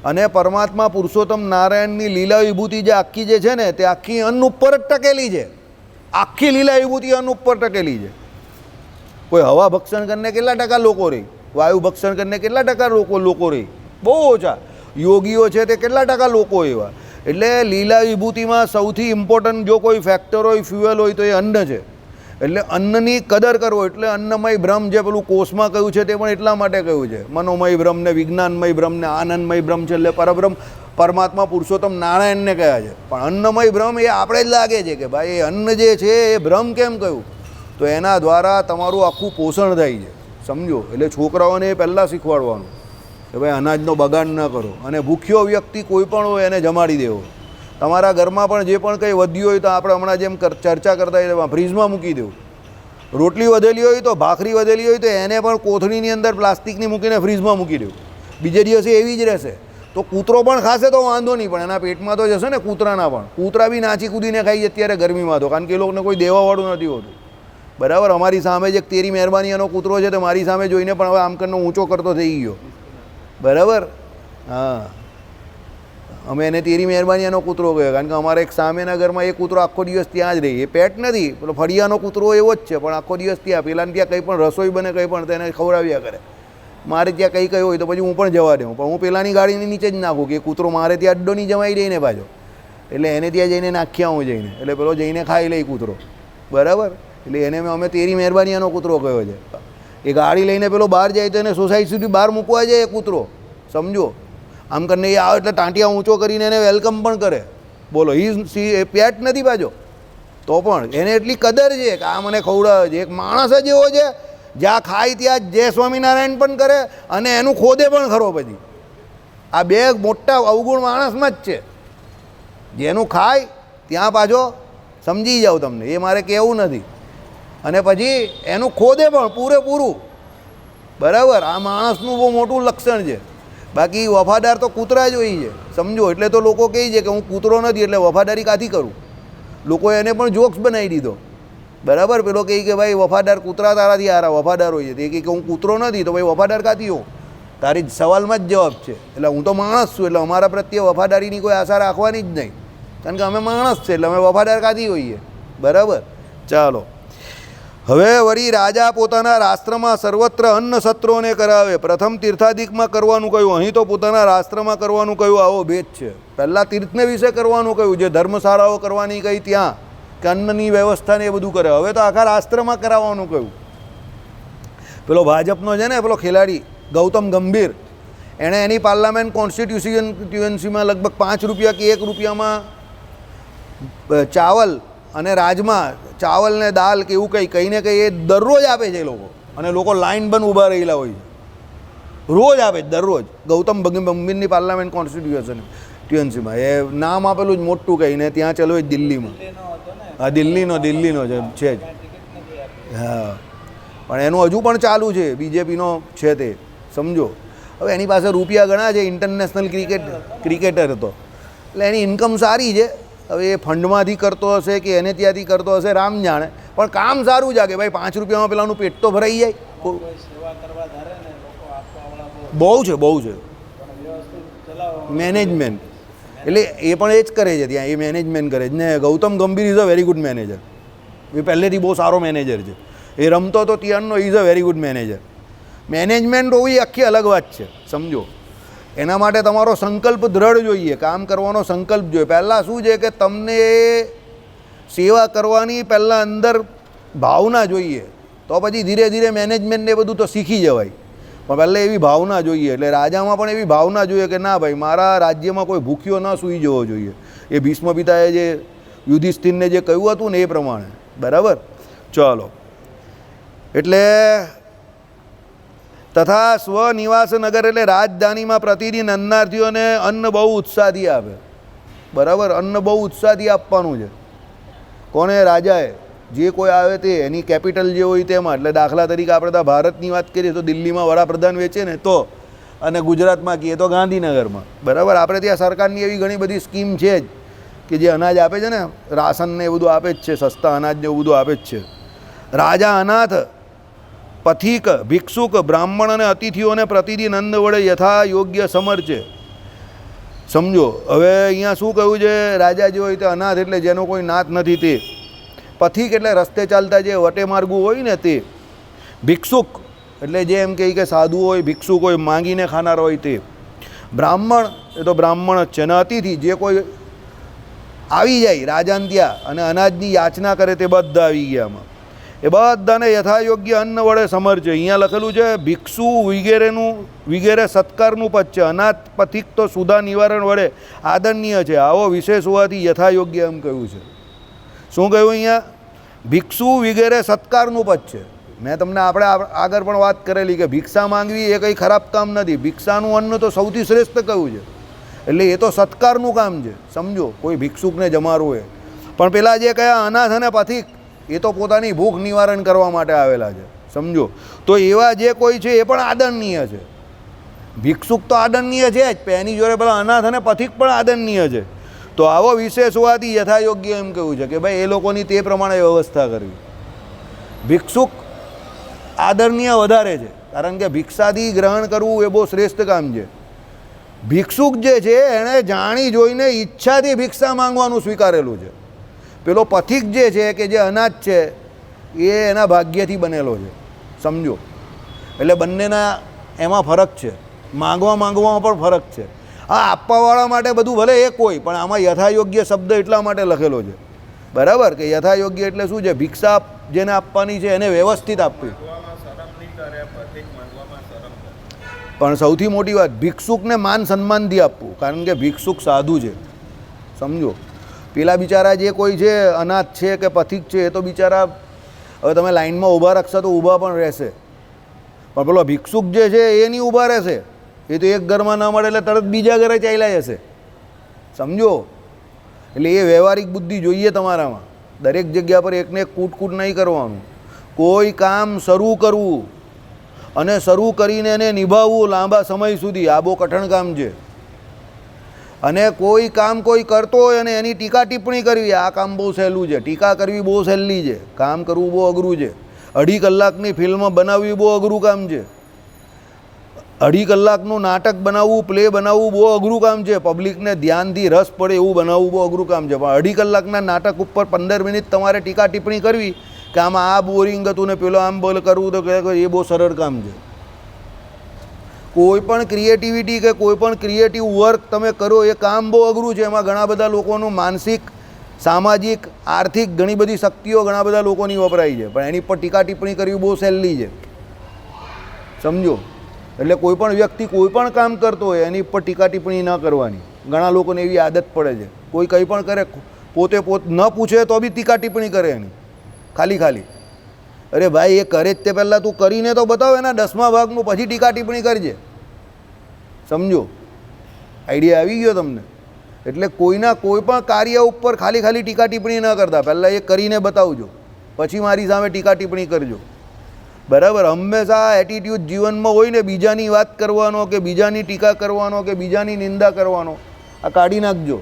અને પરમાત્મા પુરુષોત્તમ નારાયણની લીલા વિભૂતિ જે આખી જે છે ને, તે આખી અન્ન ઉપર જ ટકેલી છે. આખી લીલા વિભૂતિ અન્ન ઉપર ટકેલી છે. કોઈ હવા ભક્ષણ કરીને કેટલા ટકા લોકો રહી, વાયુ ભક્ષણ કરીને કેટલા ટકા લોકો રહી, બહુ ઓછા. યોગીઓ છે તે કેટલા ટકા લોકો એવા. એટલે લીલા વિભૂતિમાં સૌથી ઇમ્પોર્ટન્ટ જો કોઈ ફેક્ટર હોય, ફ્યુઅલ હોય, તો એ અન્ન છે. એટલે અન્નની કદર કરવો. એટલે અન્નમય બ્રહ્મ જે પેલું કોષમાં કહ્યું છે તે પણ એટલા માટે કહ્યું છે, મનોમય બ્રહ્મ ને વિજ્ઞાનમય બ્રહ્મ ને આનંદમય બ્રહ્મ છે. એટલે પરબ્રહ્મ પરમાત્મા પુરુષોત્તમ નારાયણને કહ્યા છે. પણ અન્નમય બ્રહ્મ એ આપણે જ લાગે છે કે ભાઈ એ અન્ન જે છે એ બ્રહ્મ કેમ કહ્યું, તો એના દ્વારા તમારું આખું પોષણ થાય છે, સમજો. એટલે છોકરાઓને એ પહેલાં શીખવાડવાનું કે ભાઈ અનાજનો બગાડ ન કરો, અને ભૂખ્યો વ્યક્તિ કોઈ પણ હોય એને જમાડી દેવો. તમારા ઘરમાં પણ જે પણ કંઈ વધ્યું હોય તો આપણે હમણાં જેમ ચર્ચા કરતા હોય ફ્રીજમાં મૂકી દેવું. રોટલી વધેલી હોય તો, ભાખરી વધેલી હોય તો એને પણ કોથળીની અંદર પ્લાસ્ટિકની મૂકીને ફ્રીજમાં મૂકી દેવું. બીજે દિવસે એવી જ રહેશે. તો કૂતરો પણ ખાશે તો વાંધો નહીં, પણ એના પેટમાં તો જશે ને કૂતરાના પણ. કૂતરા બી નાચી કૂદીને ખાઈ અત્યારે ગરમીમાં તો, કારણ કે એ લોકોને કોઈ દેવાવાળું નથી હોતું. બરાબર, અમારી સામે જ એક તેરી મહેરબાની એનો કૂતરો છે, તો મારી સામે જોઈને પણ હવે આમ કરીને ઊંચો કરતો થઈ ગયો. બરાબર, હા. અમે એને તેરી મહેરબાની એનો કૂતરો કહ્યો, કારણ કે અમારે એક સામેના ઘરમાં એ કૂતરો આખો દિવસ ત્યાં જ રહે. એ પેટ નથી, પેલો ફળિયાનો કૂતરો એવો જ છે, પણ આખો દિવસ ત્યાં પેલાને ત્યાં કંઈ પણ રસોઈ બને કંઈ પણ તેને ખવડાવ્યા કરે. મારે ત્યાં કંઈ કહ્યું હોય તો પછી હું પણ જવા દઉં, પણ હું પેલાની ગાડીની નીચે જ નાખું કે કૂતરો મારે ત્યાં અડ્ડો નહીં જમાઈ દઈને પાછો, એટલે એને ત્યાં જઈને નાખ્યા હું જઈને, એટલે પેલો જઈને ખાઈ લે કૂતરો, બરાબર. એટલે એને અમે તેરી મહેરબાની એનો કૂતરો કહ્યો છે. એ ગાડી લઈને પેલો બહાર જાય તો એને સોસાયટી સુધી બહાર મૂકવા જાય એ કૂતરો, સમજો. આમ કરીને એ આવે એટલે ટાંટિયા ઊંચો કરીને એને વેલકમ પણ કરે. બોલો, એ પેટ નથી પાછો, તો પણ એને એટલી કદર છે કે આ મને ખવડાવે છે. એક માણસ જ એવો છે, જ્યાં ખાય ત્યાં જય સ્વામિનારાયણ પણ કરે અને એનું ખોદે પણ ખરો. પછી આ બે મોટા અવગુણ માણસમાં જ છે. જેનું ખાય ત્યાં પાછો સમજી જાઓ તમને, એ મારે કહેવું નથી, અને પછી એનું ખોદે પણ પૂરેપૂરું, બરાબર. આ માણસનું બહુ મોટું લક્ષણ છે. બાકી વફાદાર તો કૂતરા જ હોય છે, સમજો. એટલે તો લોકો કહે છે કે હું કૂતરો નથી એટલે વફાદારી કાથી કરું. લોકોએ એને પણ જોક્સ બનાવી દીધો, બરાબર. પેલો કહે કે ભાઈ વફાદાર કૂતરા તારાથી હારા વફાદાર હોય છે. તે કહે કે હું કૂતરો નથી તો ભાઈ વફાદાર કાથી હોઉં? તારી સવાલમાં જ જવાબ છે. એટલે હું તો માણસ છું, એટલે અમારા પ્રત્યે વફાદારીની કોઈ આશા રાખવાની જ નહીં, કારણ કે અમે માણસ છે, એટલે અમે વફાદાર કાથી હોઈએ, બરાબર. ચાલો, હવે વળી રાજા પોતાના રાષ્ટ્રમાં સર્વત્ર અન્ન સત્રોને કરાવે. પ્રથમ તીર્થાદિકમાં કરવાનું કહ્યું, અહીં તો પોતાના રાષ્ટ્રમાં કરવાનું કહ્યું. આવો ભેદ છે. પહેલાં તીર્થને વિશે કરવાનું કહ્યું, જે ધર્મશાળાઓ કરવાની કહી ત્યાં, કે અન્નની વ્યવસ્થાને એ બધું કરે. હવે તો આખા રાષ્ટ્રમાં કરાવવાનું કહ્યું. પેલો ભાજપનો છે ને પેલો ખેલાડી ગૌતમ ગંભીર, એણે એની પાર્લામેન્ટ કોન્સ્ટિટ્યુન્સીમાં લગભગ 5 રૂપિયા કે 1 રૂપિયામાં ચાવલ અને રાજમા, ચાવલ ને દાલ કે એવું કંઈ કંઈ એ દરરોજ આપે છે એ લોકો, અને લોકો લાઈન બંધ ઊભા રહેલા હોય છે, રોજ આપે છે, દરરોજ. ગૌતમ ગંભીરની પાર્લામેન્ટ કોન્સ્ટિટ્યુન્સીમાં એ નામ આપેલું જ મોટું કહીને ત્યાં ચલો દિલ્હીમાં. હા, દિલ્હીનો છે જ. હા, પણ એનું હજુ પણ ચાલુ છે, બીજેપીનો છે તે, સમજો. હવે એની પાસે રૂપિયા ઘણા છે, ઇન્ટરનેશનલ ક્રિકેટર હતો, એટલે એની ઇન્કમ સારી છે. હવે એ ફંડમાંથી કરતો હશે કે એને ત્યાંથી કરતો હશે, રામ જાણે, પણ કામ સારું છે કે ભાઈ 5 રૂપિયામાં પેલાનું પેટ તો ભરાઈ જાય. બહુ છે મેનેજમેન્ટ, એટલે એ પણ એ જ કરે છે ત્યાં, એ મેનેજમેન્ટ કરે છે ને. Gautam Gambhir is a very good manager, એ પહેલેથી બહુ સારો મેનેજર છે. એ રમતો તો ત્યારનો is a very good manager. Management હોવી આખી અલગ વાત છે, સમજો. એના માટે તમારો સંકલ્પ દ્રઢ જોઈએ, કામ કરવાનો સંકલ્પ જોઈએ. પહેલાં શું છે કે તમને સેવા કરવાની પહેલાં અંદર ભાવના જોઈએ, તો પછી ધીરે ધીરે મેનેજમેન્ટને એ બધું તો શીખી જવાય. પણ પહેલાં એવી ભાવના જોઈએ. એટલે રાજામાં પણ એવી ભાવના જોઈએ કે ના ભાઈ, મારા રાજ્યમાં કોઈ ભૂખ્યો ન સૂઈ જવો જોઈએ. એ ભીષ્મ પિતાએ જે યુધિષ્ઠિરને જે કહ્યું હતું ને એ પ્રમાણે, બરાબર. ચાલો, એટલે તથા સ્વનિવાસ નગર એટલે રાજધાનીમાં પ્રતિદિન અન્નાર્થીઓને અન્ન બહુ ઉત્સાહથી આપે, બરાબર. અન્ન બહુ ઉત્સાહથી આપવાનું છે. કોણે? રાજાએ. જે કોઈ આવે તે, એની કેપિટલ જે હોય તેમાં. એટલે દાખલા તરીકે આપણે તો ભારતની વાત કરીએ તો દિલ્હીમાં વડાપ્રધાન વેચે ને તો, અને ગુજરાતમાં કહીએ તો ગાંધીનગરમાં, બરાબર. આપણે ત્યાં સરકારની એવી ઘણી બધી સ્કીમ છે જ કે જે અનાજ આપે છે ને, રાશન ને એ બધું આપે જ છે, સસ્તા અનાજ ને એવું બધું આપે જ છે. રાજા અનાથ, પથિક, ભિક્ષુક, બ્રાહ્મણ અને અતિથિઓને પ્રતિદિન અન્ન વડે યથા યોગ્ય સમર્ચે, સમજો. હવે અહીંયા શું કહ્યું છે? રાજા જે હોય તે અનાથ એટલે જેનો કોઈ નાથ નથી તે. પથિક એટલે રસ્તે ચાલતા જે વટે માર્ગુ હોય ને તે. ભિક્ષુક એટલે જે એમ કહે કે સાધુ હોય, ભિક્ષુક હોય, માંગીને ખાનાર હોય તે. બ્રાહ્મણ એ તો બ્રાહ્મણ જ છે. અને અતિથિ જે કોઈ આવી જાય રાજાને ત્યાં અને અનાજની યાચના કરે તે બધા આવી ગયા આમાં. એ બધાને યથાયોગ્ય અન્ન વડે સમર્ચે. અહીંયા લખેલું છે ભિક્ષુ વગેરે સત્કારનું પદ છે. અનાથ પથિક તો સુધા નિવારણ વડે આદરણીય છે. આવો વિશેષ હોવાથી યથાયોગ્ય એમ કહ્યું છે. શું કહ્યું અહીંયા? ભિક્ષુ વગેરે સત્કારનું પદ છે. મેં તમને આપણે આગળ પણ વાત કરેલી કે ભિક્ષા માંગવી એ કંઈ ખરાબ કામ નથી. ભિક્ષાનું અન્ન તો સૌથી શ્રેષ્ઠ કહ્યું છે, એટલે એ તો સત્કારનું કામ છે, સમજો. કોઈ ભિક્ષુકને જમાડવું એ. પણ પેલા જે કયા અનાથ અને પથિક, એ તો પોતાની ભૂખ નિવારણ કરવા માટે આવેલા છે, સમજો. તો એવા જે કોઈ છે એ પણ આદરણીય છે. ભિક્ષુક તો આદરણીય છે જ, એની જોડે પેલા અનાથ અને પથિક પણ આદરણીય છે. તો આવો વિશેષ હોવાથી યથાયોગ્ય એમ કહ્યું છે કે ભાઈ એ લોકોની તે પ્રમાણે વ્યવસ્થા કરવી. ભિક્ષુક આદરણીય વધારે છે, કારણ કે ભિક્ષાથી ગ્રહણ કરવું એ બહુ શ્રેષ્ઠ કામ છે. ભિક્ષુક જે છે એણે જાણી જોઈને ઈચ્છાથી ભિક્ષા માંગવાનું સ્વીકારેલું છે. પેલો પથિક જે છે કે જે અનાજ છે એ એના ભાગ્યથી બનેલો છે. સમજો, એટલે બંનેના એમાં ફરક છે, માંગવામાં પણ ફરક છે. આ આપવાવાળા માટે બધું ભલે એક હોય, પણ આમાં યથાયોગ્ય શબ્દ એટલા માટે લખેલો છે, બરાબર, કે યથાયોગ્ય એટલે શું છે, ભિક્ષા જેને આપવાની છે એને વ્યવસ્થિત આપવી. પણ સૌથી મોટી વાત, ભિક્ષુકને માન સન્માનથી આપવું, કારણ કે ભિક્ષુક સાધુ છે. સમજો, પેલા બિચારા જે કોઈ છે અનાથ છે કે પથિક છે એ તો બિચારા હવે તમે લાઇનમાં ઊભા રાખશો તો ઊભા પણ રહેશે, પણ પેલો ભિક્ષુક જે છે એ નહીં ઊભા રહેશે. એ તો એક ઘરમાં ન મળે એટલે તરત બીજા ઘરે ચાલ્યા જશે. સમજો, એટલે એ વ્યવહારિક બુદ્ધિ જોઈએ તમારામાં. દરેક જગ્યા પર એકને એક કૂટ નહીં કરવાનું. કોઈ કામ શરૂ કરવું અને શરૂ કરીને એને નિભાવવું લાંબા સમય સુધી, આ બહુ કઠણ કામ છે. અને કોઈ કામ કોઈ કરતો હોય અને એની ટીકા ટિપ્પણી કરવી, આ કામ બહુ સહેલું છે. ટીકા કરવી બહુ સહેલી છે, કામ કરવું બહુ અઘરું છે. 2.5 કલાકની ફિલ્મ બનાવવી બહુ અઘરું કામ છે. 2.5 કલાકનું નાટક બનાવવું, પ્લે બનાવવું બહુ અઘરું કામ છે. પબ્લિકને ધ્યાનથી રસ પડે એવું બનાવવું બહુ અઘરું કામ છે. પણ 2.5 કલાકના નાટક ઉપર 15 મિનિટ તમારે ટીકા ટિપ્પણી કરવી કે આમાં આ બોરિંગ હતું ને પેલો આમ બોલ કરવું, તો એ બહુ સરળ કામ છે. કોઈ પણ ક્રિએટિવિટી કે કોઈ પણ ક્રિએટિવ વર્ક તમે કરો એ કામ બહુ અઘરું છે. એમાં ઘણા બધા લોકોનું માનસિક, સામાજિક, આર્થિક ઘણી બધી શક્તિઓ ઘણા બધા લોકોની વપરાય છે, પણ એની પર ટીકા ટિપ્પણી કરવી બહુ સહેલી છે. સમજો, એટલે કોઈ પણ વ્યક્તિ કોઈ પણ કામ કરતો હોય એની પર ટીકા ટિપ્પણી ન કરવાની. ઘણા લોકોને એવી આદત પડે છે, કોઈ કંઈ પણ કરે પોતે ન પૂછે તો બી ટીકા ટિપ્પણી કરે એની ખાલી. અરે ભાઈ, એ કરે જ તે પહેલાં તું કરીને તો બતાવ એના 10મા ભાગનું, પછી ટીકા ટિપ્પણી કરજે. સમજો, આઈડિયા આવી ગયો તમને? એટલે કોઈના કોઈ પણ કાર્ય ઉપર ખાલી ટીકા ટિપ્પણી ન કરતા, પહેલાં એ કરીને બતાવજો, પછી મારી સામે ટીકા ટિપ્પણી કરજો. બરાબર? હંમેશા એટીટ્યૂડ જીવનમાં હોય ને બીજાની વાત કરવાનો કે બીજાની ટીકા કરવાનો કે બીજાની નિંદા કરવાનો, આ કાઢી નાખજો.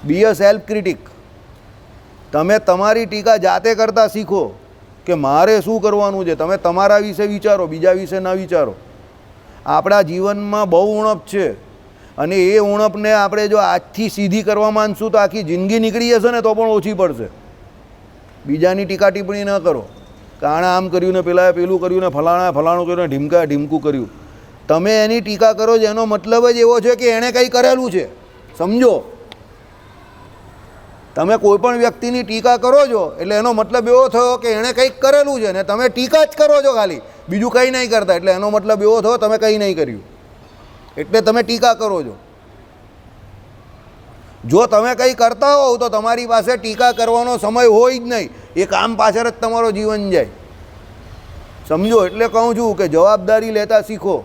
બી અ સેલ્ફ ક્રિટિક. તમે તમારી ટીકા જાતે કરતાં શીખો કે મારે શું કરવાનું છે. તમે તમારા વિશે વિચારો, બીજા વિશે ન વિચારો. આપણા જીવનમાં બહુ ઉણપ છે, અને એ ઉણપને આપણે જો આજથી સીધી કરવા માંગશું તો આખી જિંદગી નીકળી જશે ને તો પણ ઓછી પડશે. બીજાની ટીકા ટિપ્પણી ન કરો કે આણે આમ કર્યું ને પેલાએ પેલું કર્યું ને ફલાણું કર્યું ને ઢીમકું કર્યું. તમે એની ટીકા કરો છો એનો મતલબ જ એવો છે કે એણે કંઈ કરેલું છે. સમજો, તમે કોઈ પણ વ્યક્તિની ટીકા કરો છો એટલે એનો મતલબ એવો થયો કે એણે કંઈક કરેલું છે, ને તમે ટીકા જ કરો છો ખાલી, બીજું કંઈ નહીં કરતા, એટલે એનો મતલબ એવો થયો તમે કંઈ નહીં કર્યું, એટલે તમે ટીકા કરો છો. જો તમે કંઈ કરતા હોવ તો તમારી પાસે ટીકા કરવાનો સમય હોય જ નહીં, એ કામ પાછળ જ તમારો જીવન જાય. સમજો, એટલે કહું છું કે જવાબદારી લેતા શીખો.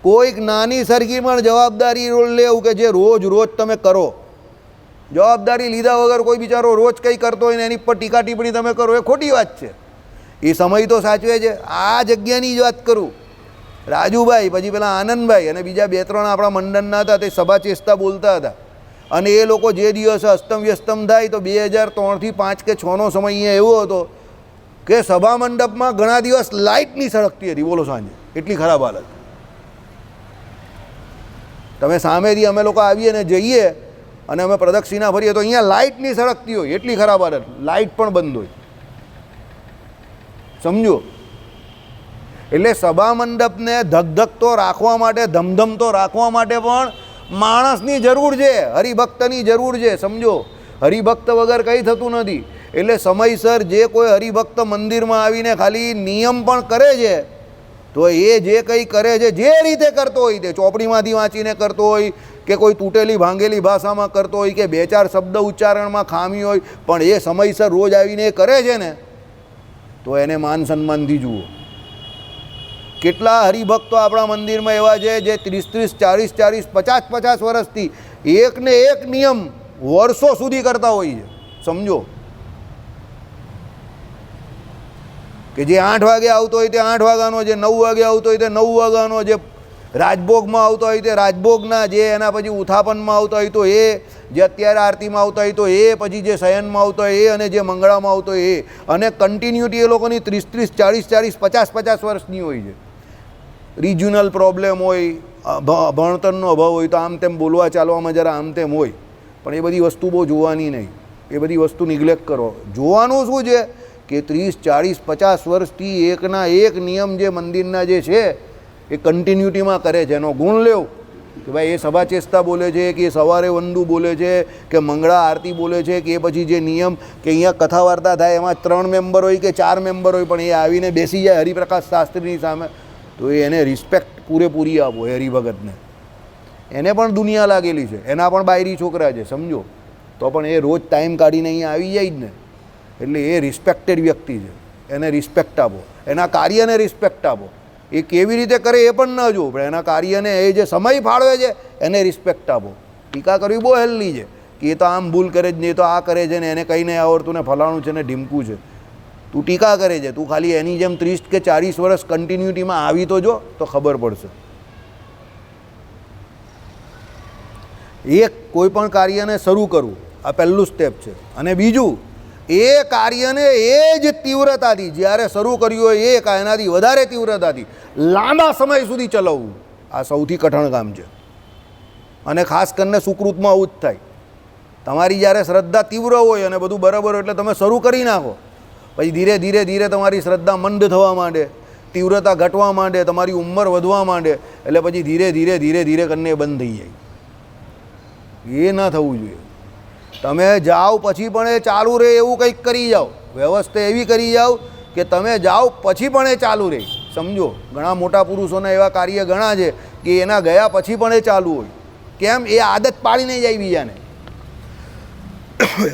કોઈક નાની સરખી પણ જવાબદારી લેવું કે જે રોજ તમે કરો. જવાબદારી લીધા વગર કોઈ બિચારો રોજ કંઈ કરતો હોય ને એની પર ટીકા ટિપ્પણી તમે કરો, એ ખોટી વાત છે. એ સમય તો સાચવે છે. આ જગ્યાની જ વાત કરું, રાજુભાઈ, પછી પેલા આનંદભાઈ અને બીજા 2-3 આપણા મંડળના હતા, તે સભા ચેસ્તા બોલતા હતા, અને એ લોકો જે દિવસે અસ્તમ થાય તો 2003 થી 5 કે 6નો સમય અહીંયા એવો હતો કે સભા મંડપમાં ઘણા દિવસ લાઇટ નહીં સળગતી હતી. બોલો, સાંજે એટલી ખરાબ હાલત. તમે સામેથી અમે લોકો આવીએ ને જઈએ અને અમે પ્રદક્ષિણા ફરીએ તો અહીંયા લાઇટ નહીં સળગતી હોય, એટલી ખરાબ હાલત, લાઇટ પણ બંધ હોય. સમજો, એટલે સભા મંડપને ધગધગતો રાખવા માટે, ધમધમતો રાખવા માટે પણ માણસની જરૂર છે, હરિભક્તની જરૂર છે. સમજો, હરિભક્ત વગર કંઈ થતું નથી. એટલે સમયસર જે કોઈ હરિભક્ત મંદિરમાં આવીને ખાલી નિયમ પણ કરે છે, તો એ જે કંઈ કરે છે, જે રીતે કરતો હોય, તે ચોપડીમાંથી વાંચીને કરતો હોય કે કોઈ તૂટેલી ભાંગેલી ભાષામાં કરતો હોય કે 2-4 શબ્દ ઉચ્ચારણમાં ખામી હોય, પણ એ સમયસર રોજ આવીને એ કરે છે ને, તો એને માન સન્માનથી જુઓ. કેટલા હરિભક્તો આપણા મંદિરમાં એવા છે જે 30-30, 40-40, 50-50 વર્ષથી એકને એક નિયમ વર્ષો સુધી કરતા હોય છે. સમજો, કે જે 8 વાગે આવતો હોય તે 8 વાગ્યાનો, જે 9 વાગે આવતો હોય તે 9 વાગ્યાનો, જે રાજભોગમાં આવતો હોય તે રાજભોગના, જે એના પછી ઉત્થાપનમાં આવતા હોય તો એ, જે અત્યારે આરતીમાં આવતા હોય તો એ, પછી જે શયનમાં આવતો હોય એ, અને જે મંગળામાં આવતો હોય એ, અને કન્ટિન્યુટી એ લોકોની 30-30, 40-40, 50-50 વર્ષની હોય છે. રિજનલ પ્રોબ્લેમ હોય, ભણતરનો અભાવ હોય તો આમ તેમ બોલવા ચાલવામાં જરા આમ તેમ હોય, પણ એ બધી વસ્તુ બહુ જોવાની નહીં. એ બધી વસ્તુ નિગ્લેક્ટ કરો. જોવાનું શું છે કે 30, 40, 50 વર્ષથી એકના એક નિયમ જે મંદિરના જે છે એ કન્ટિન્યુટીમાં કરે છે, એનો ગુણ લેવો કે ભાઈ એ સભા ચેષ્ટા બોલે છે, કે સવારે વંદુ બોલે છે, કે મંગળા આરતી બોલે છે, કે પછી જે નિયમ કે અહીંયા કથા વાર્તા થાય એમાં 3 મેમ્બર હોય કે 4 મેમ્બર હોય, પણ એ આવીને બેસી જાય હરિપ્રકાશ શાસ્ત્રીની સામે, તો એને રિસ્પેક્ટ પૂરેપૂરી આપો. હરિભગતને એને પણ દુનિયા લાગેલી છે, એના પણ બાયરી છોકરા છે, સમજો, તો પણ એ રોજ ટાઈમ કાઢીને અહીંયા આવી જાય જ ને. એટલે એ રિસ્પેક્ટેડ વ્યક્તિ છે, એને રિસ્પેક્ટ આપો, એના કાર્યને રિસ્પેક્ટ આપો. એ કેવી રીતે કરે એ પણ ન જુઓ, પણ એના કાર્યને એ જે સમય ફાળવે છે એને રિસ્પેક્ટ આપો. ટીકા કરવી બહુ હેલ્ધી છે કે એ તો આમ ભૂલ કરે જ નહીં, એ તો આ કરે છે ને એને કંઈ નહીં આવડતું ને ફલાણું છે ને ઢીમકું છે. તું ટીકા કરે છે, તું ખાલી એની જેમ 30 કે 40 વર્ષ કન્ટિન્યુટીમાં આવી તો જો, તો ખબર પડશે. એક કોઈ પણ કાર્યને શરૂ કરવું, આ પહેલું સ્ટેપ છે. અને બીજું, એ કાર્યને એ જ તીવ્રતાથી જ્યારે શરૂ કર્યું હોય એ એનાથી વધારે તીવ્રતાથી લાંબા સમય સુધી ચલાવવું, આ સૌથી કઠણ કામ છે. અને ખાસ કરીને સુકૃતમાં આવું જ થાય. તમારી જ્યારે શ્રદ્ધા તીવ્ર હોય અને બધું બરાબર હોય એટલે તમે શરૂ કરી નાખો, પછી ધીરે ધીરે ધીરે તમારી શ્રદ્ધા મંદ થવા માંડે, તીવ્રતા ઘટવા માંડે, તમારી ઉંમર વધવા માંડે, એટલે પછી ધીરે ધીરે ધીરે ધીરે કરીને બંધ થઈ જાય. એ ન થવું જોઈએ. તમે જાઓ પછી પણ એ ચાલુ રહે એવું કંઈક કરી જાઓ, વ્યવસ્થા એવી કરી જાઓ કે તમે જાઓ પછી પણ એ ચાલુ રહે. સમજો, ઘણા મોટા પુરુષોના એવા કાર્ય ઘણા છે કે એના ગયા પછી પણ એ ચાલુ હોય. કેમ? એ આદત પાડીને જાય બીજાને.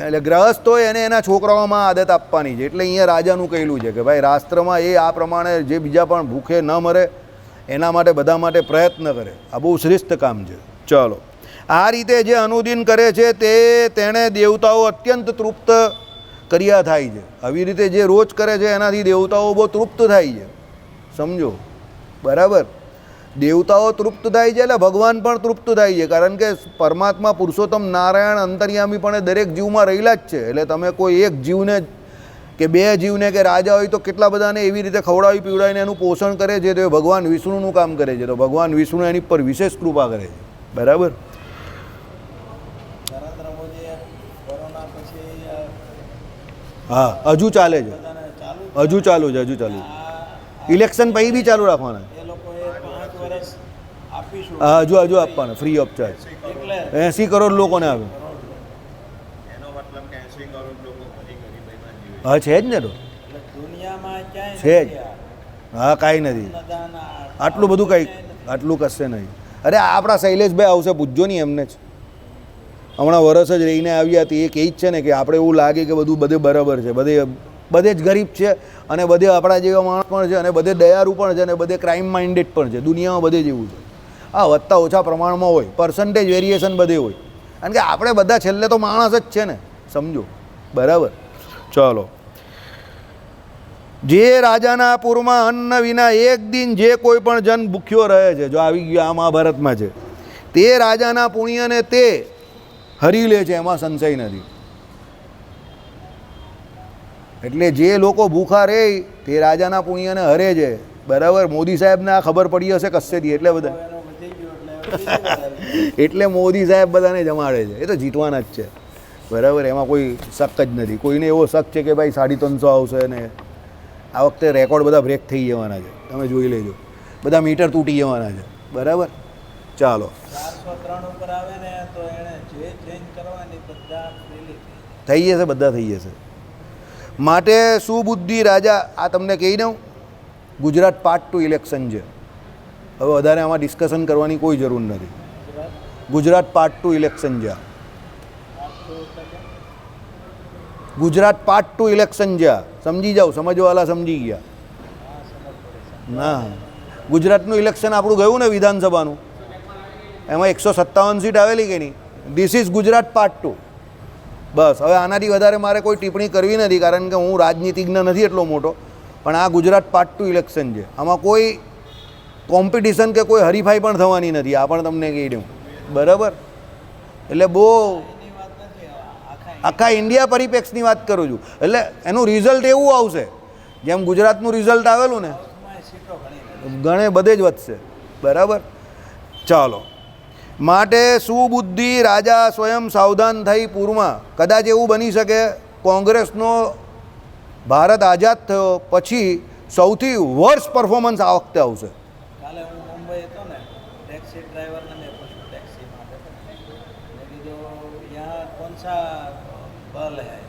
એટલે ગ્રહસ્થ હોય એને એના છોકરાઓમાં આદત આપવાની છે. એટલે અહીંયા રાજાનું કહેલું છે કે ભાઈ રાષ્ટ્રમાં એ આ પ્રમાણે જે બીજા પણ ભૂખે ન મરે એના માટે બધા માટે પ્રયત્ન કરે. આ બહુ શ્રેષ્ઠ કામ છે. ચાલો, આ રીતે જે અનુદીન કરે છે તેણે દેવતાઓ અત્યંત તૃપ્ત કર્યા થાય છે. આવી રીતે જે રોજ કરે છે એનાથી દેવતાઓ બહુ તૃપ્ત થાય છે. સમજો, બરાબર? દેવતાઓ તૃપ્ત થાય છે એટલે ભગવાન પણ તૃપ્ત થાય છે, કારણ કે પરમાત્મા પુરુષોત્તમ નારાયણ અંતર્યામી પણ એ દરેક જીવમાં રહેલા જ છે. એટલે તમે કોઈ એક જીવને કે 2 જીવને કે રાજા હોય તો કેટલા બધાને એવી રીતે ખવડાવી પીવડાવીને એનું પોષણ કરે છે, તો એ ભગવાન વિષ્ણુનું કામ કરે છે. તો ભગવાન વિષ્ણુ એની પર વિશેષ કૃપા કરે છે. બરાબર? હા, હજુ ચાલે છે, હજુ ચાલુ છે, હજુ ચાલુ છે. ઇલેક્શન પછી બી ચાલુ રાખવાના. હા, હજુ આપવાના ફ્રી ઓફ ચાર્જ. 80 કરોડ લોકોને આવે. હા, છે જ ને, તો છે જ. હા, કાંઈ નથી આટલું બધું, કંઈ આટલું કશે નહીં. અરે આપણા શૈલેષભાઈ આવશે, પૂછજો નહીં એમને જ. હમણાં વરસ જ રહીને આવ્યા હતી. એ કહે જ છે ને કે આપણે એવું લાગે કે બધું બધે બરાબર છે, બધે જ ગરીબ છે, અને બધે આપણા જેવા માણસ પણ છે, અને બધે દયાળુ પણ છે, અને બધે ક્રાઇમ માઇન્ડેડ પણ છે. દુનિયામાં બધે જ એવું છે. હા, વધતા ઓછા પ્રમાણમાં હોય, પર્સન્ટેજ વેરિએશન બધે હોય, કારણ કે આપણે બધા છેલ્લે તો માણસ જ છે ને. સમજો, બરાબર? ચાલો, જે રાજાના પૂરમાં અન્ન વિના એક દિન જે કોઈ પણ જન ભૂખ્યો રહે છે, જો આવી ગયો આ મહાભારતમાં છે, તે રાજાના પુણ્યને તે હરી લે છે, એમાં સંશય નથી. એટલે જે લોકો ભૂખા રહે તે રાજાના પુણ્યને હરે છે. બરાબર? મોદી સાહેબને આ ખબર પડી હશે કશેથી, એટલે બધા એટલે મોદી સાહેબ બધાને જમાડે છે. એ તો જીતવાના જ છે. બરાબર? એમાં કોઈ શક જ નથી. કોઈને એવો શક છે કે ભાઈ 350 આવશે ને આ વખતે રેકોર્ડ બધા બ્રેક થઈ જવાના છે. તમે જોઈ લેજો, બધા મીટર તૂટી જવાના છે. બરાબર? ચાલો, 403 ઉપર આવે ને તો એને જે ચેન્જ કરવાની બધા થઈ જશે, બધા થઈ જશે. માટે સુબુદ્ધિ રાજા, આ તમને કહી દઉં, ગુજરાત પાર્ટ 2 ઇલેક્શન છે. હવે વધારે આમાં ડિસ્કશન કરવાની કોઈ જરૂર નથી. ગુજરાત પાર્ટ 2 ઇલેક્શન છે. ગુજરાત પાર્ટ 2 ઇલેક્શન છે. સમજી જાઓ, સમજવાવાળા સમજી ગયા. ના, ગુજરાતનું ઇલેક્શન આપણું ગયું ને વિધાનસભાનું, એમાં 157 સીટ આવેલી કે નહીં. This is Gujarat part 2. બસ, હવે આનાથી વધારે મારે કોઈ ટિપ્પણી કરવી નથી, કારણ કે હું રાજનીતિજ્ઞ નથી એટલો મોટો. પણ આ ગુજરાત પાર્ટ 2 ઇલેક્શન છે. આમાં કોઈ કોમ્પિટિશન કે કોઈ હરીફાઈ પણ થવાની નથી. આ પણ તમને કહી દઉં. બરાબર? એટલે બહુ આખા ઇન્ડિયા પરિપ્રેક્ષની વાત કરું છું. એટલે એનું રિઝલ્ટ એવું આવશે જેમ ગુજરાતનું રિઝલ્ટ આવેલું ને, ઘણે બધે જ વધશે. બરાબર? ચાલો. માટે સુબુદ્ધિ રાજા સ્વયં સાવધાન થઈ પૂરમાં. કદાચ એવું બની શકે કોંગ્રેસનો ભારત આઝાદ થયો પછી સૌથી વર્સ્ટ પરફોર્મન્સ આ વખતે આવશે. કાલે હું મુંબઈ હતો ને, ટેક્સી ડ્રાઈવરને મેં પૂછ્યું ટેક્સીમાં બેઠો, મેં કીધું યહાં કોણ સા બલ હૈ,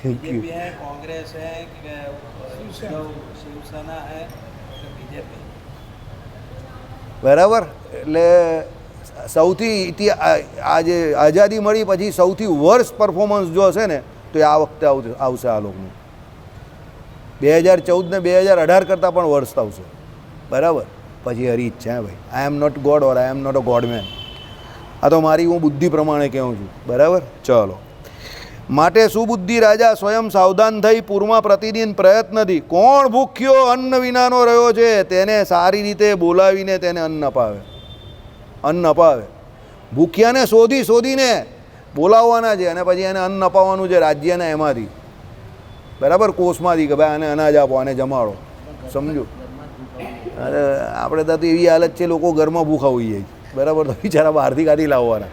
बीजेपी है, कांग्रेस है कि शिवसेना है कि बीजेपी? બરાબર. એટલે સૌથી આ જે આઝાદી મળી પછી સૌથી વર્સ્ટ પરફોર્મન્સ જો હશે ને તો એ આ વખતે આવશે આ લોકોનું. 2014 ને 2018 કરતાં પણ વર્ષ આવશે. બરાબર. પછી હરી ઈચ્છા ભાઈ, I am not god or I am not a godman. આ તો મારી હું બુદ્ધિ પ્રમાણે કહું છું. બરાબર. ચલો. માટે સુબુદ્ધિ રાજા સ્વયં સાવધાન થઈ પૂરમાં પ્રતિદિન પ્રયત્નથી કોણ ભૂખ્યો અન્ન વિનાનો રહ્યો છે તેને સારી રીતે બોલાવીને તેને અન્ન અપાવે. અન્ન અપાવે. ભૂખ્યાને શોધીને બોલાવવાના છે અને પછી એને અન્ન અપાવવાનું છે રાજ્યના એમાંથી. બરાબર. કોષમાંથી કે ભાઈ આને અનાજ આપો, આને જમાડો. સમજો. અરે આપણે તો એવી હાલત છે, લોકો ઘરમાં ભૂખા હોઈ જાય. બરાબર. તો બિચારા બહારથી કાઢી લાવવાના.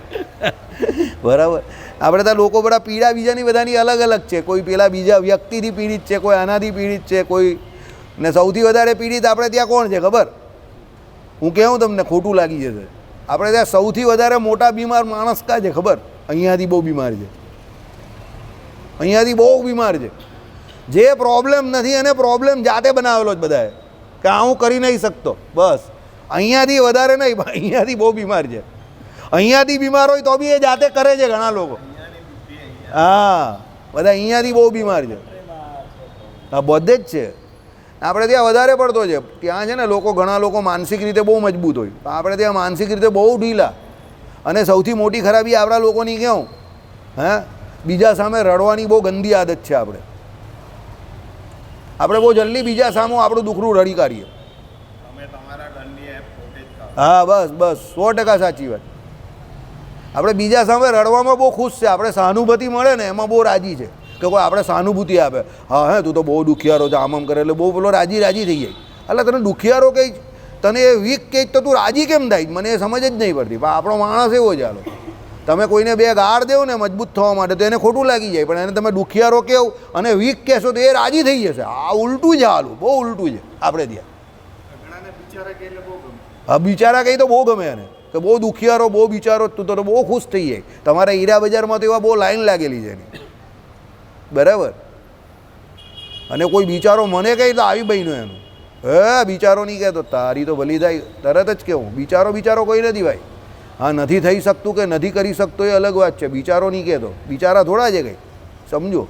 બરાબર. આપણે ત્યાં લોકો બધા પીડા બીજાની બધાની અલગ અલગ છે. કોઈ પેલા બીજા વ્યક્તિથી પીડિત છે, કોઈ આનાથી પીડિત છે, કોઈ ને સૌથી વધારે પીડિત આપણે ત્યાં કોણ છે ખબર? હું કહું તમને, ખોટું લાગી જશે. આપણે ત્યાં સૌથી વધારે મોટા બીમાર માણસ કાં છે ખબર? અહીંયાથી બહુ બીમાર છે. અહીંયાથી બહુ બીમાર છે. જે પ્રોબ્લેમ નથી એને પ્રોબ્લેમ જાતે બનાવેલો જ બધાએ કે આ હું કરી નહીં શકતો. બસ અહીંયાથી વધારે નહીં, અહીંયાથી બહુ બીમાર છે. અહીંયાથી બીમાર હોય તો બી એ જાતે કરે છે ઘણા લોકો. હા, બધા અહીંયાથી બહુ બીમાર છે. હા, બધે જ છે. આપણે ત્યાં વધારે પડતો છે. ત્યાં છે ને લોકો, ઘણા લોકો માનસિક રીતે બહુ મજબૂત હોય. આપણે ત્યાં માનસિક રીતે બહુ ઢીલા. અને સૌથી મોટી ખરાબી આપણા લોકોની કેવું, હે, બીજા સામે રડવાની બહુ ગંદી આદત છે. આપણે બહુ જલ્દી બીજા સામે આપણું દુખરું રડી કાઢીએ. હા, બસ 100% સાચી વાત. આપણે બીજા સામે રડવામાં બહુ ખુશ છે. આપણે સહાનુભૂતિ મળે ને એમાં બહુ રાજી છે કે કોઈ આપણે સહાનુભૂતિ આપે. હા, હે તું તો બહુ દુખિયારો છે, આમ કરે એટલે બહુ પેલો રાજી થઈ જાય. એટલે તને દુખિયારો કહી, તને એ વીક કહી તો તું રાજી કેમ થાય? મને એ સમજ જ નહીં પડતી. પણ આપણો માણસ એવો છે. હાલો, તમે કોઈને બે ગાળ દેવો ને મજબૂત થવા માટે તો એને ખોટું લાગી જાય, પણ એને તમે દુખિયારો કહો અને વીક કહેશો તો એ રાજી થઈ જશે. આ ઉલટું છે. હાલું બહુ ઉલટું છે આપણે ત્યાં. હા, બિચારા કહી તો બહુ ગમે એને કે બહુ દુખિયારો, બહુ બિચારો, તું તો બહુ ખુશ થઈ જાય. તમારા હીરા બજારમાં તો એવા બહુ લાઈન લાગેલી છે એની. બરાબર. અને કોઈ બિચારો મને કહે તો આવી બહેનો એનું, હે બિચારો નહીં કહેતો, તારી તો ભલી થાય તરત જ કેવું. બિચારો કોઈ નથી ભાઈ. હા, નથી થઈ શકતું કે નથી કરી શકતો એ અલગ વાત છે. બિચારો નહીં કહેતો. બિચારા થોડા છે કંઈ, સમજો.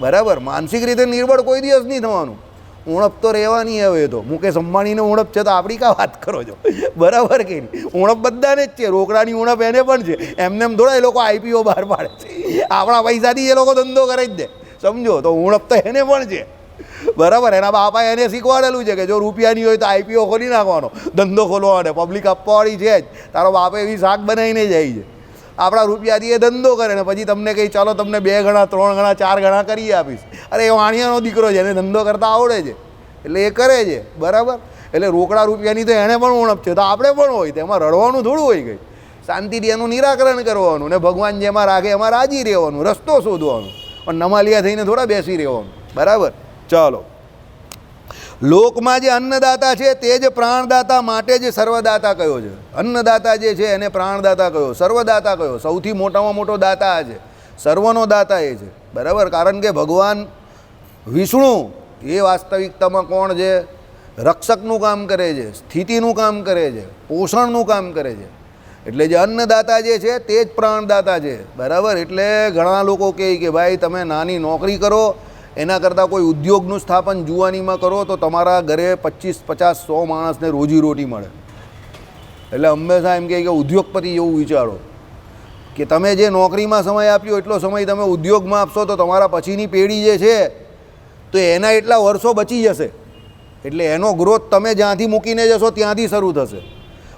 બરાબર. માનસિક રીતે નિર્બળ કોઈ દિવસ નહીં થવાનું. ઉણપ તો રહેવાની હવે. તો મુકેશ અંબાણીને ઉણપ છે તો આપણી કા વાત કરો છો? બરાબર કે નહીં? ઉણપ બધાને જ છે. રોકડાની ઉણપ એને પણ છે. એમને એમ થોડા એ લોકો આઈપીઓ બહાર પાડે છે. આપણા પૈસાથી એ લોકો ધંધો કરી જ દે. સમજો. તો ઉણપ તો એને પણ છે. બરાબર. એના બાપાએ એને શીખવાડેલું છે કે જો રૂપિયાની હોય તો આઈપીઓ ખોલી નાખવાનો, ધંધો ખોલવાનો, પબ્લિક આપવાવાળી છે જ. તારો બાપે એવી શાક બનાવીને જાય છે. આપણા રૂપિયાથી એ ધંધો કરે ને પછી તમને કહી ચાલો તમને 2 ગણા 3 ગણા 4 ગણા કરી આપીશ. અરે એ વાણિયાનો દીકરો છે, એને ધંધો કરતા આવડે છે એટલે એ કરે છે. બરાબર. એટલે રોકડા રૂપિયાની તો એને પણ ઉણપ છે, તો આપણે પણ હોય. તેમાં રડવાનું થોડું હોય ગઈ. શાંતિથી એનું નિરાકરણ કરવાનું ને ભગવાન જેમાં રાખે એમાં રાજી રહેવાનું, રસ્તો શોધવાનો. પણ નમાલિયા થઈને થોડા બેસી રહેવાનું. બરાબર. ચાલો. લોકમાં જે અન્નદાતા છે તે જ પ્રાણદાતા, માટે જ સર્વદાતા કયો છે. અન્નદાતા જે છે એને પ્રાણદાતા કયો, સર્વદાતા કયો. સૌથી મોટામાં મોટો દાતા છે, સર્વનો દાતા એ છે. બરાબર. કારણ કે ભગવાન વિષ્ણુ એ વાસ્તવિકતામાં કોણ છે? રક્ષકનું કામ કરે છે, સ્થિતિનું કામ કરે છે, પોષણનું કામ કરે છે. એટલે જે અન્નદાતા જે છે તે જ પ્રાણદાતા છે. બરાબર. એટલે ઘણા લોકો કહે કે ભાઈ તમે નાની નોકરી કરો એના કરતાં કોઈ ઉદ્યોગનું સ્થાપન જુવાનીમાં કરો તો તમારા ઘરે 25, 50, 100 માણસને રોજીરોટી મળે. એટલે હંમેશા એમ કહે કે ઉદ્યોગપતિ જેવું વિચારો કે તમે જે નોકરીમાં સમય આપ્યો એટલો સમય તમે ઉદ્યોગમાં આપશો તો તમારા પછીની પેઢી જે છે તો એના એટલા વર્ષો બચી જશે. એટલે એનો ગ્રોથ તમે જ્યાંથી મૂકીને જશો ત્યાંથી શરૂ થશે.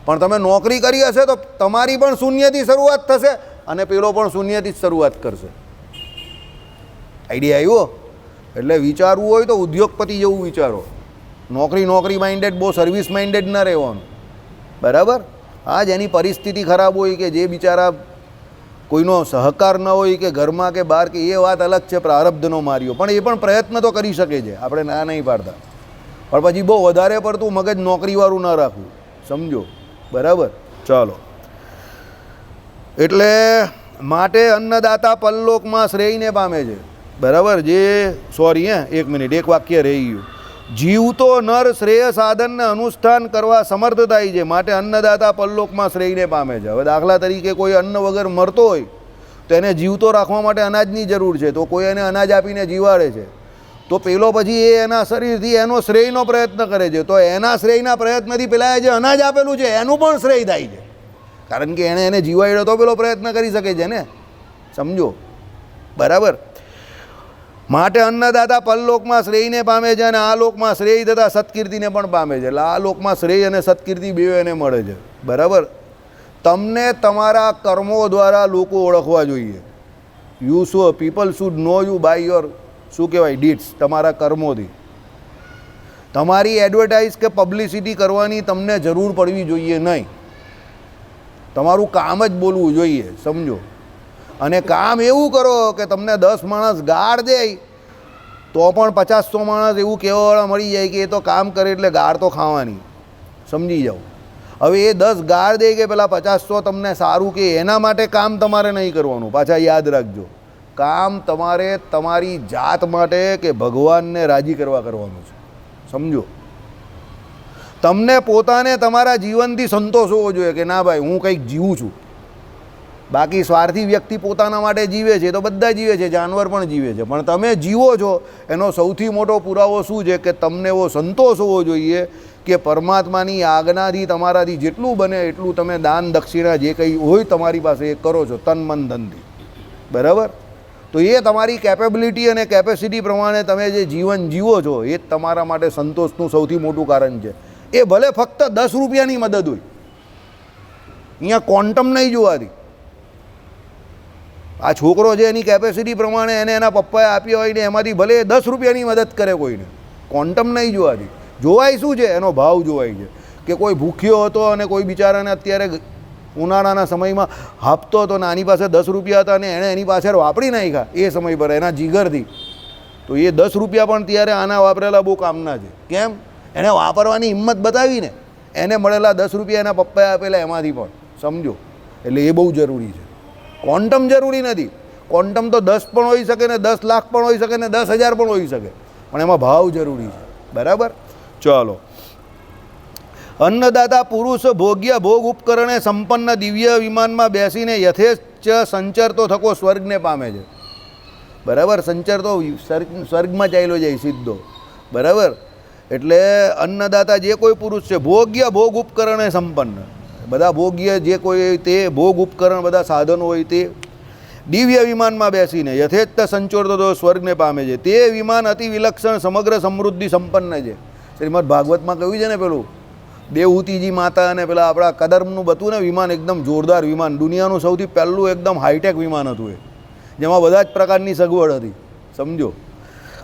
પણ તમે નોકરી કરી હશે તો તમારી પણ શૂન્યથી શરૂઆત થશે અને પેલો પણ શૂન્યથી જ શરૂઆત કરશે. આઈડિયા આવ્યો? એટલે વિચારવું હોય તો ઉદ્યોગપતિ જેવું વિચારો. નોકરી માઇન્ડેડ, બહુ સર્વિસ માઇન્ડેડ ના રહેવાનું. બરાબર. હા, જેની પરિસ્થિતિ ખરાબ હોય કે જે બિચારા કોઈનો સહકાર ન હોય કે ઘરમાં કે બહાર કે એ વાત અલગ છે, પ્રારબ્ધનો માર્યો, પણ એ પણ પ્રયત્ન તો કરી શકે છે, આપણે ના નહીં પાડતા. પણ પછી બહુ વધારે પડતું મગજ નોકરીવાળું ન રાખવું, સમજો, બરાબર. ચાલો, એટલે માટે અન્નદાતા પરલોકમાં શ્રેયને પામે છે, બરાબર. જે સોરી એક મિનિટ, એક વાક્ય રહી ગયું. જીવતો નર શ્રેય સાધનને અનુષ્ઠાન કરવા સમર્થ થાય છે, માટે અન્નદાતા પરલોકમાં શ્રેયને પામે છે. હવે દાખલા તરીકે કોઈ અન્ન વગર મરતો હોય તો એને જીવતો રાખવા માટે અનાજની જરૂર છે, તો કોઈ એને અનાજ આપીને જીવાડે છે, તો પેલો પછી એ એના શરીરથી એનો શ્રેયનો પ્રયત્ન કરે છે, તો એના શ્રેયના પ્રયત્નથી પેલા જે અનાજ આપેલું છે એનું પણ શ્રેય થાય છે, કારણ કે એને જીવાડ્યો તો પેલો પ્રયત્ન કરી શકે છે ને, સમજો, બરાબર. માટે અન્નદાતા પરલોકમાં શ્રેયને પામે છે અને આ લોકમાં શ્રેય તથા સત્કીર્તિને પણ પામે છે. એટલે આ લોકમાં શ્રેય અને સત્કીર્તિ બેઉ એને મળે છે, બરાબર. તમને તમારા કર્મો દ્વારા લોકો ઓળખવા જોઈએ. People should know you by your, શું કહેવાય, ડીડ્સ, તમારા કર્મોથી. તમારી એડવર્ટાઇઝ કે પબ્લિસિટી કરવાની તમને જરૂર પડવી જોઈએ નહીં, તમારું કામ જ બોલવું જોઈએ, સમજો. અને કામ એવું કરો કે તમને 10 માણસ ગાળ દે તો પણ 50-100 માણસ એવું કહેવાવાળા મળી જાય કે એ તો કામ કરે એટલે ગાળ તો ખાવાની, સમજી જાઓ. હવે એ 10 ગાળ દે કે પેલા 50-100 તમને સારું કે એના માટે કામ તમારે નહીં કરવાનું. પાછા યાદ રાખજો, કામ તમારે તમારી જાત માટે કે ભગવાનને રાજી કરવા કરવાનું છે, સમજો. તમને પોતાને તમારા જીવનથી સંતોષ હોવો જોઈએ કે ના ભાઈ હું કંઈક જીવું છું. બાકી સ્વાર્થી વ્યક્તિ પોતાના માટે જીવે છે તો બધા જીવે છે, જાનવર પણ જીવે છે, પણ તમે જીવો છો એનો સૌથી મોટો પુરાવો શું છે કે તમને એવો સંતોષ હોવો જોઈએ કે પરમાત્માની આજ્ઞાથી તમારાથી જેટલું બને એટલું તમે દાન દક્ષિણા જે કંઈ હોય તમારી પાસે એ કરો છો તન મન ધનથી, બરાબર. તો એ તમારી કેપેબિલિટી અને કેપેસિટી પ્રમાણે તમે જે જીવન જીવો છો એ જ તમારા માટે સંતોષનું સૌથી મોટું કારણ છે. એ ભલે ફક્ત 10 રૂપિયાની મદદ હોય, અહીંયા ક્વોન્ટમ નહીં જોવાતી. આ છોકરો છે એની કેપેસિટી પ્રમાણે એને એના પપ્પાએ આપ્યા હોય ને એમાંથી ભલે 10 રૂપિયાની મદદ કરે કોઈને, ક્વોન્ટમ નહીં જોવાતી. જોવાય શું છે, એનો ભાવ જોવાય છે કે કોઈ ભૂખ્યો હતો અને કોઈ બિચારાને અત્યારે ઉનાળાના સમયમાં હાંફતો હતો ને આની પાસે 10 રૂપિયા હતા અને એણે એની પાછળ વાપરી નાખ્યા એ સમય પર એના જીગરથી, તો એ 10 રૂપિયા પણ ત્યારે આના વાપરેલા બહુ કામના છે. કેમ? એણે વાપરવાની હિંમત બતાવીને, એને મળેલા 10 રૂપિયા એના પપ્પાએ આપેલા એમાંથી પણ, સમજો. એટલે એ બહુ જરૂરી છે. ક્વોન્ટમ જરૂરી નથી. ક્વોન્ટમ તો 10 પણ હોઈ શકે ને 10 લાખ પણ હોઈ શકે ને 10,000 પણ હોઈ શકે, પણ એમાં ભાવ જરૂરી છે, બરાબર. ચાલો, અન્નદાતા પુરુષ ભોગ્ય ભોગ ઉપકરણે સંપન્ન દિવ્ય વિમાનમાં બેસીને યથેચ્છ સંચરતો થકો સ્વર્ગને પામે છે, બરાબર. સંચરતો સ્વર્ગમાં ચાલ્યો જાય સીધો, બરાબર. એટલે અન્નદાતા જે કોઈ પુરુષ છે ભોગ્ય ભોગ ઉપકરણે સંપન્ન, બધા ભોગ્ય જે કોઈ તે ભોગ ઉપકરણ બધા સાધનો હોય તે દિવ્ય વિમાનમાં બેસીને યથેચ્છ સંચરતો તો સ્વર્ગને પામે છે. તે વિમાન અતિ વિલક્ષણ સમગ્ર સમૃદ્ધિ સંપન્ન છે. શ્રીમદ ભાગવતમાં કહ્યું છે ને, પેલું દેવહૂતિજી માતા અને પેલા આપણા કદર્મનું બતું ને વિમાન, એકદમ જોરદાર વિમાન, દુનિયાનું સૌથી પહેલું એકદમ હાઈટેક વિમાન હતું એ, જેમાં બધા જ પ્રકારની સગવડ હતી, સમજો,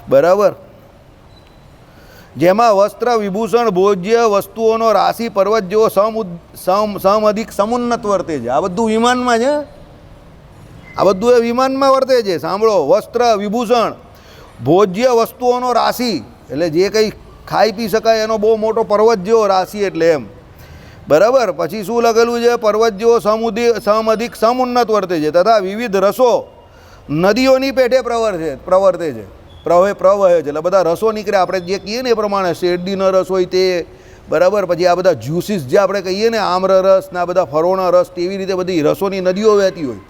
બરાબર. જેમાં વસ્ત્ર વિભૂષણ ભોજ્ય વસ્તુઓનો રાશિ પર્વત જેવો સમઅધિક સમુન્નત વર્તે છે. આ બધું વિમાનમાં છે, આ બધું એ વિમાનમાં વર્તે છે, સાંભળો. વસ્ત્ર વિભૂષણ ભોજ્ય વસ્તુઓનો રાશિ, એટલે જે કંઈ ખાઈ પી શકાય એનો બહુ મોટો પર્વત જેવો રાશિ, એટલે એમ, બરાબર. પછી શું લખેલું છે? પર્વત જેવો સમઅધિક સમુન્નત વર્તે છે તથા વિવિધ રસો નદીઓની પેઠે પ્રવર્તે છે, પ્રવહે છે. એટલે બધા રસો નીકળે, આપણે જે કહીએ ને એ પ્રમાણે શેરડીનો રસ હોય તે, બરાબર. પછી આ બધા જ્યુસીસ જે આપણે કહીએ ને, આમ્ર રસ ને આ બધા ફરોણા રસ, તેવી રીતે બધી રસોની નદીઓ વહેતી હોય,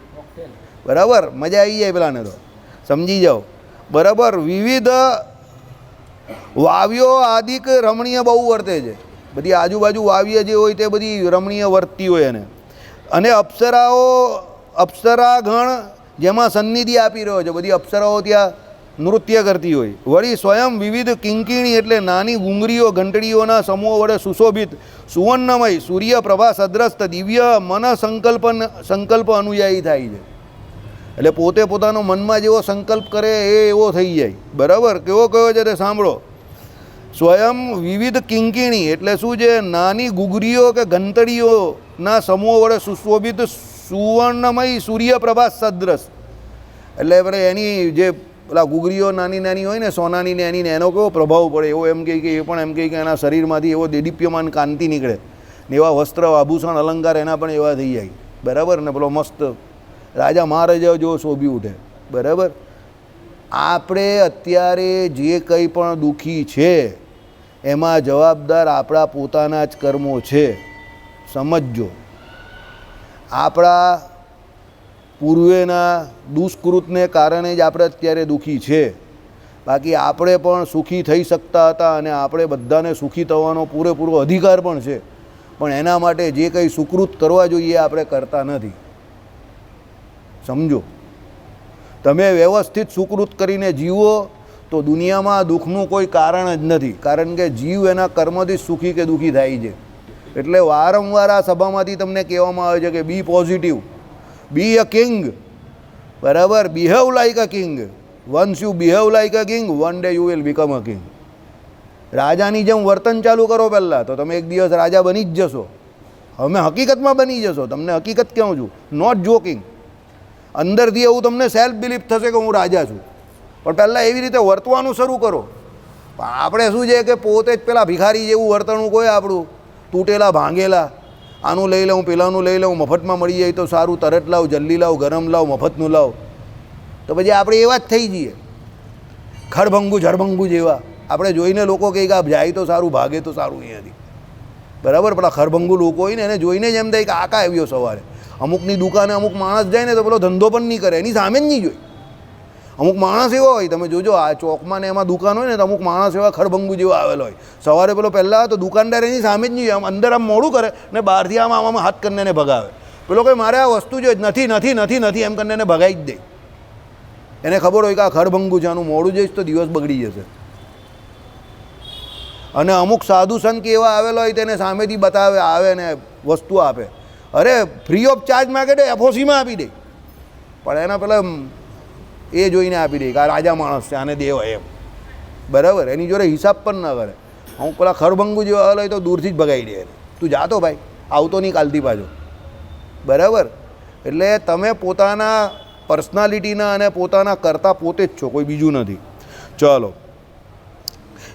બરાબર. મજા આવી જાય પેલાને તો, સમજી જાઓ, બરાબર. વિવિધ વાવીઓ આદિક રમણીય બહુ વર્તે છે, બધી આજુબાજુ વાવીએ જે હોય તે બધી રમણીય વર્તતી હોય એને. અને અપ્સરાગણ જેમાં સન્નિધિ આપી રહ્યો છે, બધી અપ્સરાઓ ત્યાં નૃત્ય કરતી હોય. વળી સ્વયં વિવિધ કિંકીણી એટલે નાની ગુંગરીઓ ઘંટડીઓના સમૂહ વડે સુશોભિત સુવર્ણમય સૂર્યપ્રભા સદ્રસ્ત દિવ્ય મન સંકલ્પ અનુયાયી થાય છે. એટલે પોતે પોતાનો મનમાં જેવો સંકલ્પ કરે એ એવો થઈ જાય, બરાબર. કેવો કયો છે તે સાંભળો. સ્વયં વિવિધ કિંકિણી એટલે શું છે, નાની ગુગરીઓ કે ઘંટડીઓના સમૂહ વડે સુશોભિત સુવર્ણમય સૂર્યપ્રભા સદ્રશ, એટલે આપણે એની જે પેલા ગુગરીઓ નાની નાની હોય ને સોનાની ને એની ને એનો કેવો પ્રભાવ પડે, એવો એમ કહે કે એ પણ એમ કહે કે એના શરીરમાંથી એવો દેદીપ્યમાન કાંતિ નીકળે ને એવા વસ્ત્ર આભૂષણ અલંકાર એના પણ એવા થઈ જાય, બરાબર ને પેલો મસ્ત રાજા મહારાજા જેવો શોભી ઉઠે, બરાબર. આપણે અત્યારે જે કંઈ પણ દુઃખી છે એમાં જવાબદાર આપણા પોતાના જ કર્મો છે, સમજજો. આપણા પૂર્વેના દુષ્કૃતને કારણે જ આપણે અત્યારે દુઃખી છે, બાકી આપણે પણ સુખી થઈ શકતા હતા અને આપણે બધાને સુખી થવાનો પૂરેપૂરો અધિકાર પણ છે, પણ એના માટે જે કંઈ સુકૃત કરવા જોઈએ આપણે કરતા નથી, સમજો. તમે વ્યવસ્થિત સુકૃત કરીને જીવો તો દુનિયામાં દુઃખનું કોઈ કારણ જ નથી, કારણ કે જીવ એના કર્મથી સુખી કે દુઃખી થાય છે. એટલે વારંવાર આ સભામાંથી તમને કહેવામાં આવે છે કે બી પોઝિટિવ, બી અ કિંગ, બરાબર, behave like a king. Once you behave like a king one day you will become a king. રાજાની જેમ વર્તન ચાલુ કરો પહેલાં તો તમે એક દિવસ રાજા બની જ જશો. અમે હકીકતમાં બની જશો, તમને હકીકત કહું છું, નોટ જોકિંગ. અંદરથી એવું તમને સેલ્ફ બિલીફ થશે કે હું રાજા છું, પણ પહેલાં એવી રીતે વર્તવાનું શરૂ કરો. આપણે શું છે કે પોતે જ પેલા ભિખારી જેવું વર્તણું કોઈ આપણું તૂટેલા ભાંગેલા, આનું લઈ લઉં પેલાનું લઈ લઉં, મફતમાં મળી જાય તો સારું, તરત લાવ, જલ્દી લાવ, ગરમ લાવ, મફતનું લાવ, તો પછી આપણે એવા જ થઈ જઈએ, ખડભંગુ ઝડભંગુ જેવા. આપણે જોઈને લોકો કહે કે આ જાય તો સારું, ભાગે તો સારું અહીંયાથી, બરાબર. પેલા ખરભંગુ લોકો હોય ને એને જોઈને જ એમ થાય કે આકા આવ્યો સવારે. અમુકની દુકાને અમુક માણસ જાય ને તો પેલો ધંધો પણ નહીં કરે, એની સામે જ નહીં જોઈ. અમુક માણસ એવા હોય, તમે જોજો આ ચોકમાં ને એમાં દુકાન હોય ને તો અમુક માણસ એવા ખડભંગુ જેવા આવેલો હોય, સવારે પેલો પહેલાં તો દુકાનદાર એની સામે જ નહીં જોઈ, આમ અંદર આમ મોડું કરે ને બહારથી આમ આમ હાથ કરીને એને ભગાવે. પેલો કંઈ મારે આ વસ્તુ જોઈએ નથી નથી નથી નથી એમ કરીને એને ભગાવી જ દે. એને ખબર હોય કે આ ખડભંગુ છે, આનું મોડું જઈશ તો દિવસ બગડી જશે. અને અમુક સાધુ સંત એવા આવેલો હોય તેને સામેથી બતાવે, આવે ને વસ્તુ આપે, અરે ફ્રી ઓફ ચાર્જ માગે તો એફઓસીમાં આપી દે, પણ એના પેલા એ જોઈને આપી દે કે આ રાજા માણસ છે, આને દેવાય એમ, બરાબર. એની જોડે હિસાબ પણ ન કરે. અમુક પેલા ખરભંગુ જેવા આવેલો હોય તો દૂરથી જ ભગાવી દે, તું જાતો ભાઈ, આવતો નહીં કાલથી પાછો, બરાબર. એટલે તમે પોતાના પર્સનાલિટીના અને પોતાના કરતા પોતે જ છો, કોઈ બીજું નથી. ચલો.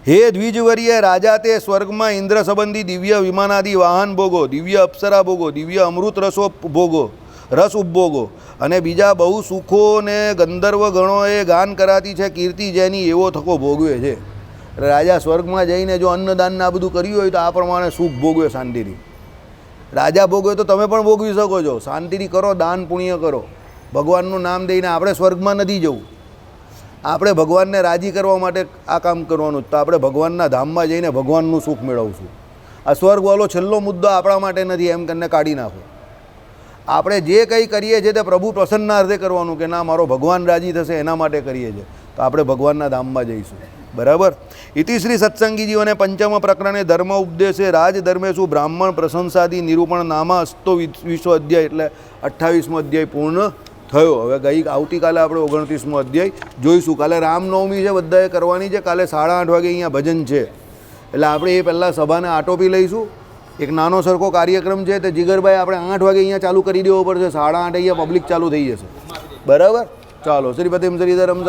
હે દ્વિજવર્ય રાજા, તે સ્વર્ગમાં ઇન્દ્ર સંબંધી દિવ્ય વિમાનાદિ વાહન ભોગો, દિવ્ય અપ્સરા ભોગો, દિવ્ય અમૃત રસો ભોગો, રસ ઉપભોગો અને બીજા બહુ સુખો ને ગંધર્વ ગણોએ ગાન કરાતી છે કીર્તિ જેની એવો થકો ભોગવે છે. રાજા સ્વર્ગમાં જઈને જો અન્નદાન આ બધું કર્યું હોય તો આ પ્રમાણે સુખ ભોગવે શાંતિથી. રાજા ભોગવે તો તમે પણ ભોગવી શકો છો, શાંતિથી કરો, દાન પુણ્ય કરો, ભગવાનનું નામ દઈને. આપણે સ્વર્ગમાં નથી જવું, આપણે ભગવાનને રાજી કરવા માટે આ કામ કરવાનું, તો આપણે ભગવાનના ધામમાં જઈને ભગવાનનું સુખ મેળવશું. આ સ્વર્ગવાળો છેલ્લો મુદ્દો આપણા માટે નથી એમ કરીને કાઢી નાખો. આપણે જે કંઈ કરીએ છીએ તે પ્રભુ પ્રસન્નાર્થે કરવાનું, કે ના મારો ભગવાન રાજી થશે એના માટે કરીએ છીએ, તો આપણે ભગવાનના ધામમાં જઈશું, બરાબર. ઇતિ શ્રી સત્સંગીજીઓને પંચમ પ્રકરણે ધર્મ ઉપદેશે રાજધર્મેશુ બ્રાહ્મણ પ્રશંસાદી નિરૂપણ નામા અસ્તો 20મો અધ્યાય, એટલે 28મો અધ્યાય પૂર્ણ થયો. હવે આવતીકાલે આપણે 29મો અધ્યાય જોઈશું. કાલે રામનવમી છે, બધાએ કરવાની છે. કાલે 8:30 વાગે અહીંયા ભજન છે, એટલે આપણે એ પહેલાં સભાને આટોપી લઈશું. એક નાનો સરખો કાર્યક્રમ છે તે જીગરભાઈ આપણે 8 વાગે અહીંયા ચાલુ કરી દેવો પડશે, 8:30 અહીંયા પબ્લિક ચાલુ થઈ જશે, બરાબર. ચાલો. શ્રીપતિમ શ્રીધરમ